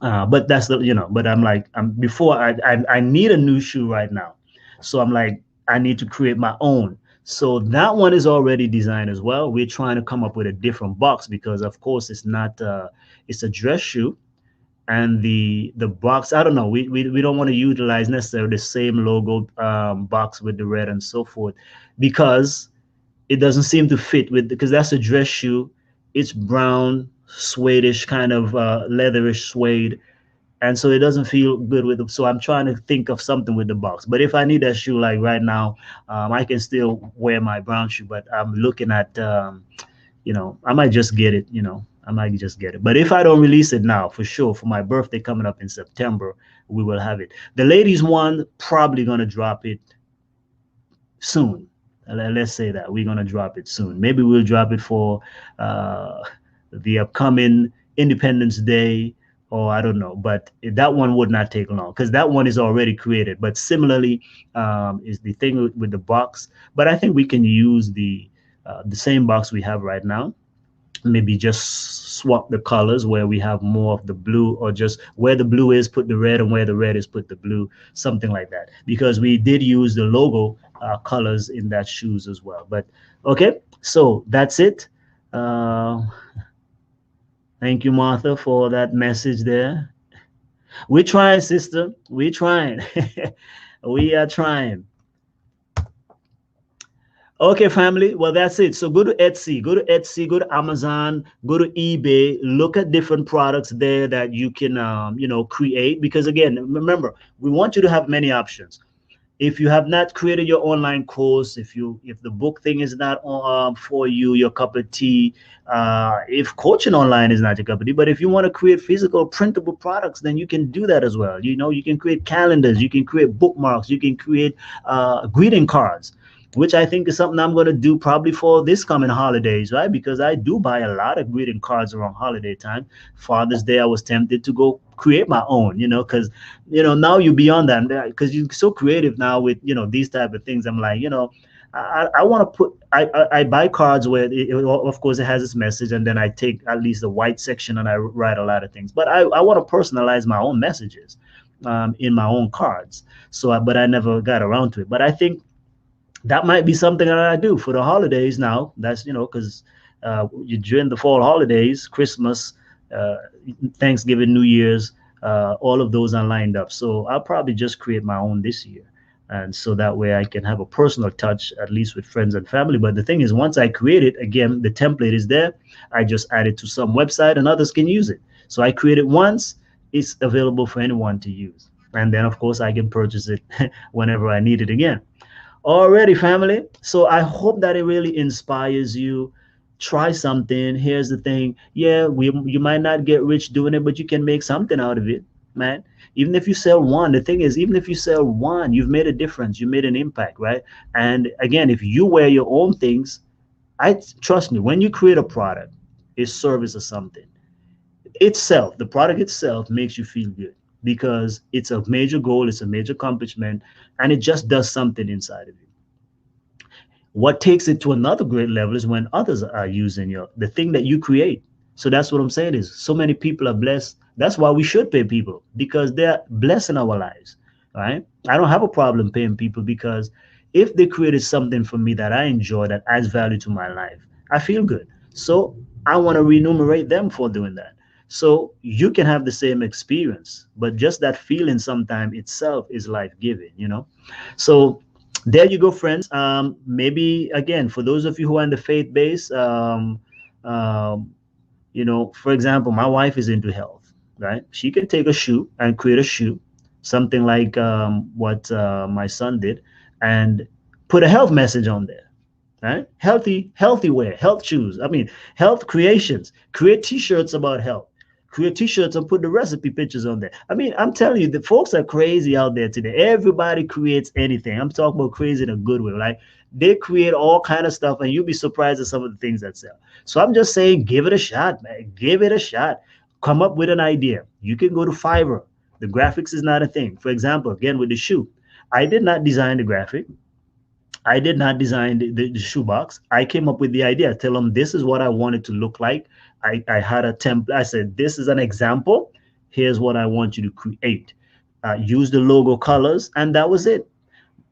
Speaker 1: But that's but I'm like, before I need a new shoe right now. So I'm like, I need to create my own. So that one is already designed as well. We're trying to come up with a different box, because of course it's not, it's a dress shoe. And the box, I don't know, we don't want to utilize necessarily the same logo box with the red and so forth, because it doesn't seem to fit with, because that's a dress shoe. It's brown, suede-ish, kind of leatherish suede, and so it doesn't feel good with it. So I'm trying to think of something with the box. But if I need that shoe like right now, I can still wear my brown shoe. But I'm looking at, I might just get it. I might just get it. But if I don't release it now, for sure, for my birthday coming up in September, we will have it. The ladies one, probably gonna drop it soon. Let's say that we're gonna drop it soon. Maybe we'll drop it for uh, the upcoming Independence Day, or I don't know. But that one would not take long because that one is already created. But similarly, is the thing with the box. But I think we can use the same box we have right now, maybe just swap the colors where we have more of the blue, or just where the blue is put the red, and where the red is put the blue, something like that, because we did use the logo colors in that shoes as well. But okay, so that's it. Thank you, Martha, for that message there. We're trying, sister, we're trying. We are trying. Okay, family. Well, that's it. So go to Etsy, go to Amazon, go to eBay. Look at different products there that you can, create. Because again, remember, we want you to have many options. If you have not created your online course, if the book thing is not for you, your cup of tea, if coaching online is not your cup of tea, but if you want to create physical printable products, then you can do that as well. You can create calendars, you can create bookmarks, you can create greeting cards, which I think is something I'm going to do probably for this coming holidays, right? Because I do buy a lot of greeting cards around holiday time. Father's Day, I was tempted to go create my own, because, now you're beyond that, because you're so creative now with, these type of things. I'm like, I want to put, I buy cards where, of course, it has its message, and then I take at least the white section and I write a lot of things. But I want to personalize my own messages in my own cards. But I never got around to it. But I think that might be something that I do for the holidays now. That's, because during the fall holidays, Christmas, Thanksgiving, New Year's, all of those are lined up. So I'll probably just create my own this year. And so that way I can have a personal touch, at least with friends and family. But the thing is, once I create it, again, the template is there. I just add it to some website and others can use it. So I create it once, it's available for anyone to use. And then, of course, I can purchase it whenever I need it again. Alrighty, family. So I hope that it really inspires you. Try something. Here's the thing. Yeah, you might not get rich doing it, but you can make something out of it, man. Even if you sell one, the thing is, even if you sell one, you've made a difference. You made an impact, right? And again, if you wear your own things, trust me, when you create a product, a service or something, the product itself makes you feel good, because it's a major goal, it's a major accomplishment, and it just does something inside of you. What takes it to another great level is when others are using the thing that you create. So that's what I'm saying is, so many people are blessed. That's why we should pay people, because they're blessing our lives, right? I don't have a problem paying people, because if they created something for me that I enjoy, that adds value to my life, I feel good. So I want to remunerate them for doing that. So you can have the same experience, but just that feeling sometime itself is life-giving. So there you go, friends. Maybe again, for those of you who are in the faith base, for example, my wife is into health, right? She can take a shoe and create a shoe, something like what my son did, and put a health message on there. Right? Healthy wear, health shoes. I mean, health creations. Create T-shirts about health. Create T-shirts and put the recipe pictures on there. I mean, I'm telling you, the folks are crazy out there today. Everybody creates anything. I'm talking about crazy in a good way. Like, they create all kind of stuff, and you'll be surprised at some of the things that sell. So I'm just saying, give it a shot, man. Give it a shot. Come up with an idea. You can go to Fiverr. The graphics is not a thing. For example, again with the shoe, I did not design the graphic. I did not design the shoebox. I came up with the idea. Tell them this is what I want it to look like. I had a template. I said, this is an example. Here's what I want you to create. Use the logo colors, and that was it.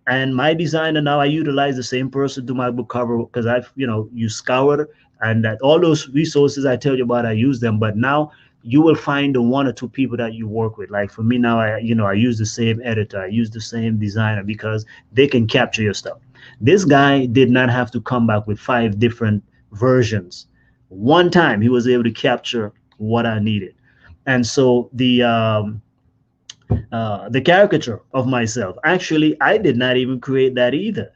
Speaker 1: And my designer, now I utilize the same person to my book cover, because I've, you scoured, and that all those resources I tell you about, I use them. But now you will find the one or two people that you work with. Like for me now, I use the same editor, I use the same designer, because they can capture your stuff. This guy did not have to come back with 5 different versions One time he was able to capture what I needed. And so the caricature of myself, actually, I did not even create that either.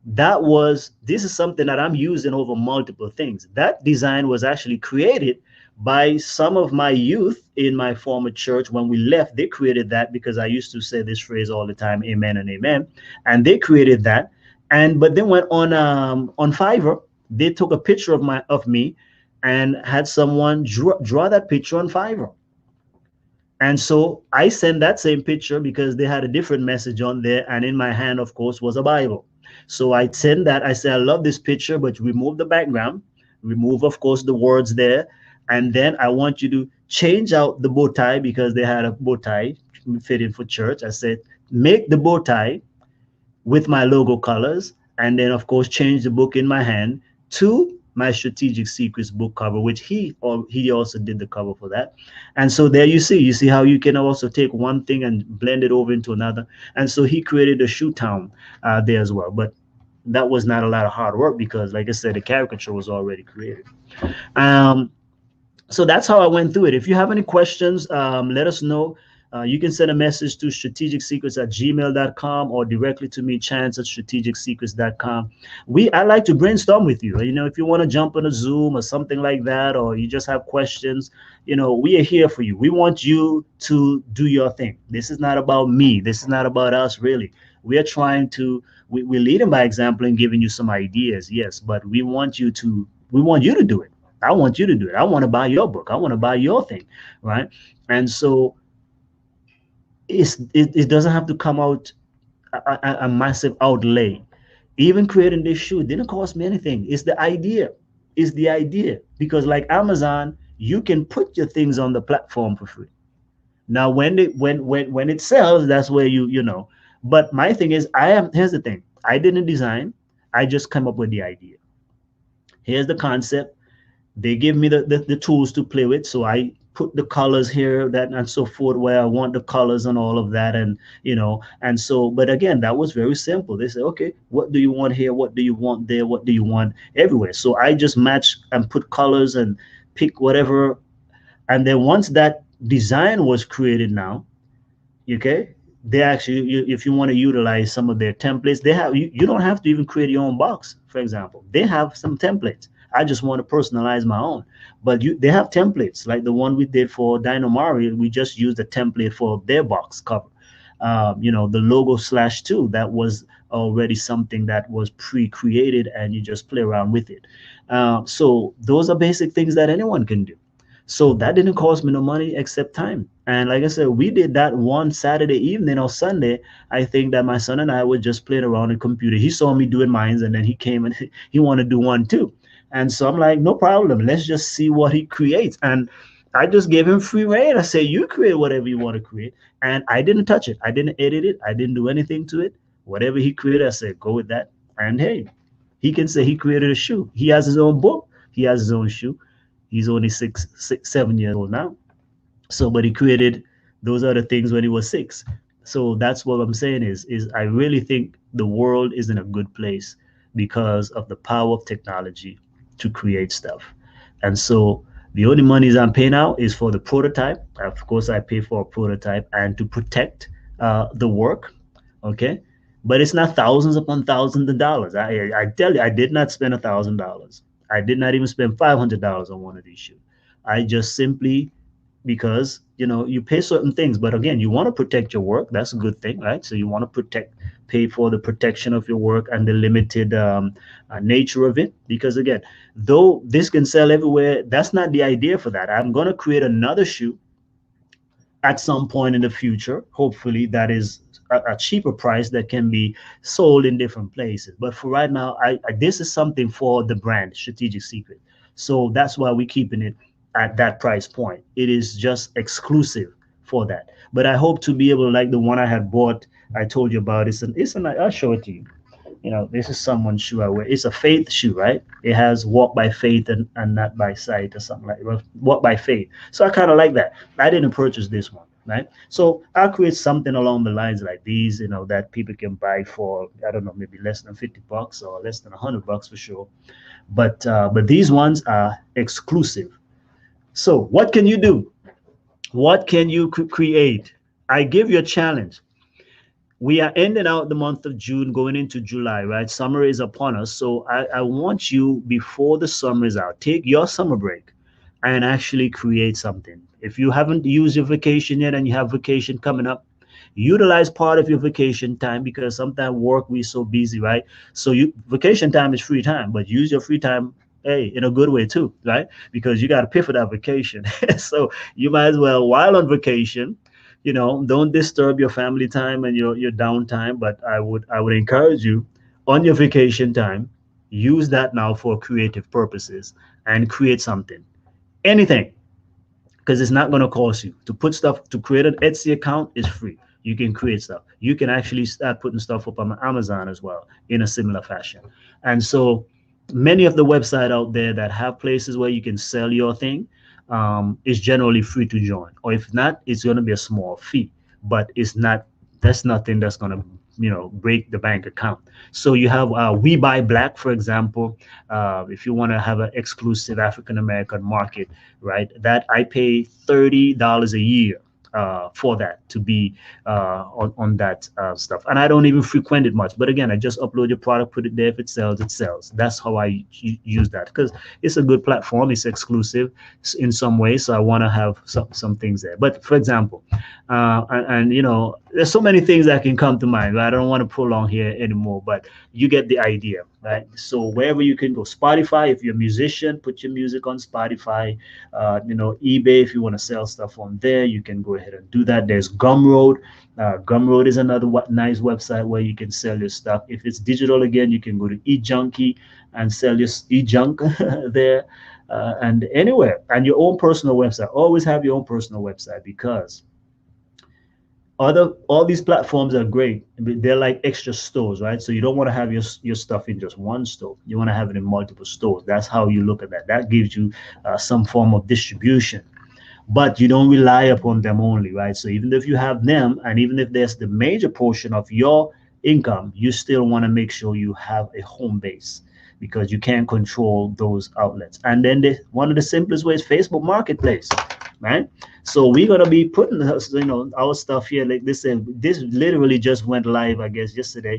Speaker 1: This is something that I'm using over multiple things. That design was actually created by some of my youth in my former church. When we left, they created that because I used to say this phrase all the time, amen and amen. And they created that. And but then went on Fiverr, they took a picture of me and had someone draw that picture on Fiverr. And so I sent that same picture because they had a different message on there. And in my hand, of course, was a Bible. So I sent that. I said, I love this picture, but remove the background, remove, of course, the words there. And then I want you to change out the bow tie because they had a bow tie fitting for church. I said, make the bow tie with my logo colors, and then of course change the book in my hand to my Strategic Secrets book cover, which he also did the cover for that. And so there you see how you can also take one thing and blend it over into another. And so he created a shoe town there as well. But that was not a lot of hard work because, like I said, the caricature was already created. Um, so that's how I went through it. If you have any questions, let us know. You can send a message to strategicsecrets@gmail.com or directly to me, chance@strategicsecrets.com. I like to brainstorm with you. You know, if you want to jump on a Zoom or something like that, or you just have questions, you know, we are here for you. We want you to do your thing. This is not about me. This is not about us, really. We are trying to, we're leading by example and giving you some ideas, yes, but we want you to do it. I want you to do it. I want to buy your book. I want to buy your thing, right? And so it doesn't have to come out a massive outlay. Even creating this shoe didn't cost me anything. It's the idea. It's the idea. Because like Amazon, you can put your things on the platform for free. Now when it sells, that's where you know. But my thing is, here's the thing. I didn't design. I just come up with the idea. Here's the concept. They give me the tools to play with, so I put the colors here, that and so forth, where I want the colors and all of that. And you know, and so, but again, that was very simple. They say, okay, what do you want here, what do you want there, what do you want everywhere? So I just match and put colors and pick whatever. And then once that design was created, now, okay, they actually, if you want to utilize some of their templates, they have, you don't have to even create your own box. For example, they have some templates. I just want to personalize my own, but they have templates like the one we did for Dino Mario. We just used a template for their box cover. You know, the logo /2, that was already something that was pre-created, and you just play around with it. So those are basic things that anyone can do. So that didn't cost me no money except time. And like I said, we did that one Saturday evening or Sunday. I think that my son and I were just playing around on the computer. He saw me doing mines, and then he came and he wanted to do one too. And so I'm like, no problem. Let's just see what he creates. And I just gave him free reign. I say, you create whatever you want to create. And I didn't touch it. I didn't edit it. I didn't do anything to it. Whatever he created, I said, go with that. And hey, he can say he created a shoe. He has his own book. He has his own shoe. He's only 7 years old now. So, but he created those other things when he was 6. So that's what I'm saying is I really think the world is in a good place because of the power of technology to create stuff. And so the only monies I'm paying out is for the prototype. Of course, I pay for a prototype and to protect the work. Okay. But it's not thousands upon thousands of dollars. I tell you, I did not spend $1,000. I did not even spend $500 on one of these shoes. I just simply, because you know, you pay certain things, but again, you want to protect your work. That's a good thing, right? So you want to pay for the protection of your work and the limited nature of it. Because again, though this can sell everywhere, that's not the idea for that. I'm going to create another shoe at some point in the future, hopefully, that is a cheaper price that can be sold in different places. But for right now, this is something for the brand Strategic Secret. So that's why we're keeping it at that price point. It is just exclusive for that. But I hope to be able to, like the one I had bought, I told you about. I'll show it to you. You know, this is someone's shoe I wear. It's a faith shoe, right? It has walk by faith and not by sight or something like that. Walk by faith. So I kind of like that. I didn't purchase this one. right? So I'll create something along the lines like these, that people can buy for, I don't know, maybe less than $50 or less than $100 for sure. But these ones are exclusive. So what can you do? What can you create? I give you a challenge. We are ending out the month of June, going into July, right? Summer is upon us. So I want you, before the summer is out, take your summer break and actually create something. If you haven't used your vacation yet and you have vacation coming up, utilize part of your vacation time, because sometimes work, we're so busy, right? So vacation time is free time, but use your free time, hey, in a good way too, right? Because you got to pay for that vacation. So you might as well, while on vacation, don't disturb your family time and your downtime. But I would encourage you, on your vacation time, use that now for creative purposes and create something, anything, because it's not going to cost you to put stuff. To create an Etsy account is free. You can create stuff. You can actually start putting stuff up on Amazon as well in a similar fashion. And so many of the websites out there that have places where you can sell your thing, is generally free to join. Or if not, it's going to be a small fee, but it's not. That's nothing that's going to break the bank account. So you have We Buy Black, for example. If you want to have an exclusive African American market, right? That I pay $30 a year for that to be on that stuff. And I don't even frequent it much. But again, I just upload your product, put it there. If it sells, it sells. That's how I use that, because it's a good platform. It's exclusive in some ways. So I want to have some things there. But for example, there's so many things that can come to mind. Right? I don't want to prolong here anymore, but you get the idea, right? So wherever you can go, Spotify, if you're a musician, put your music on Spotify. eBay, if you want to sell stuff on there, you can go ahead and do that. There's Gumroad. Gumroad is another nice website where you can sell your stuff. If it's digital, again, you can go to eJunkie and sell your e-junk there, and anywhere. And your own personal website. Always have your own personal website, because all these platforms are great. They're like extra stores, right? So you don't want to have your stuff in just one store. You want to have it in multiple stores. That's how you look at that. That gives you some form of distribution, but you don't rely upon them only, right? So even if you have them, and even if there's the major portion of your income, you still want to make sure you have a home base, because you can't control those outlets. And then one of the simplest ways, Facebook Marketplace, right? So we're gonna be putting our stuff here like this, and this literally just went live, I guess, yesterday,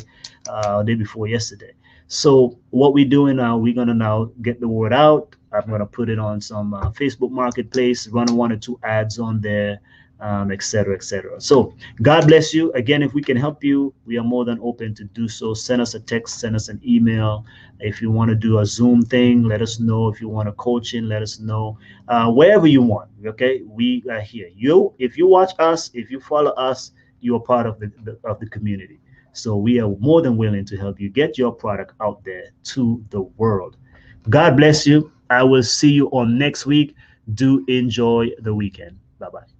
Speaker 1: day before yesterday. So what we're doing now, we're gonna now get the word out. I'm gonna put it on some Facebook Marketplace, run 1 or 2 ads on there, et cetera, et cetera. So God bless you. Again, if we can help you, we are more than open to do so. Send us a text, send us an email. If you want to do a Zoom thing, let us know. If you want a coaching, let us know. Wherever you want, okay? We are here. If you watch us, if you follow us, you are part of the community. So we are more than willing to help you get your product out there to the world. God bless you. I will see you on next week. Do enjoy the weekend. Bye-bye.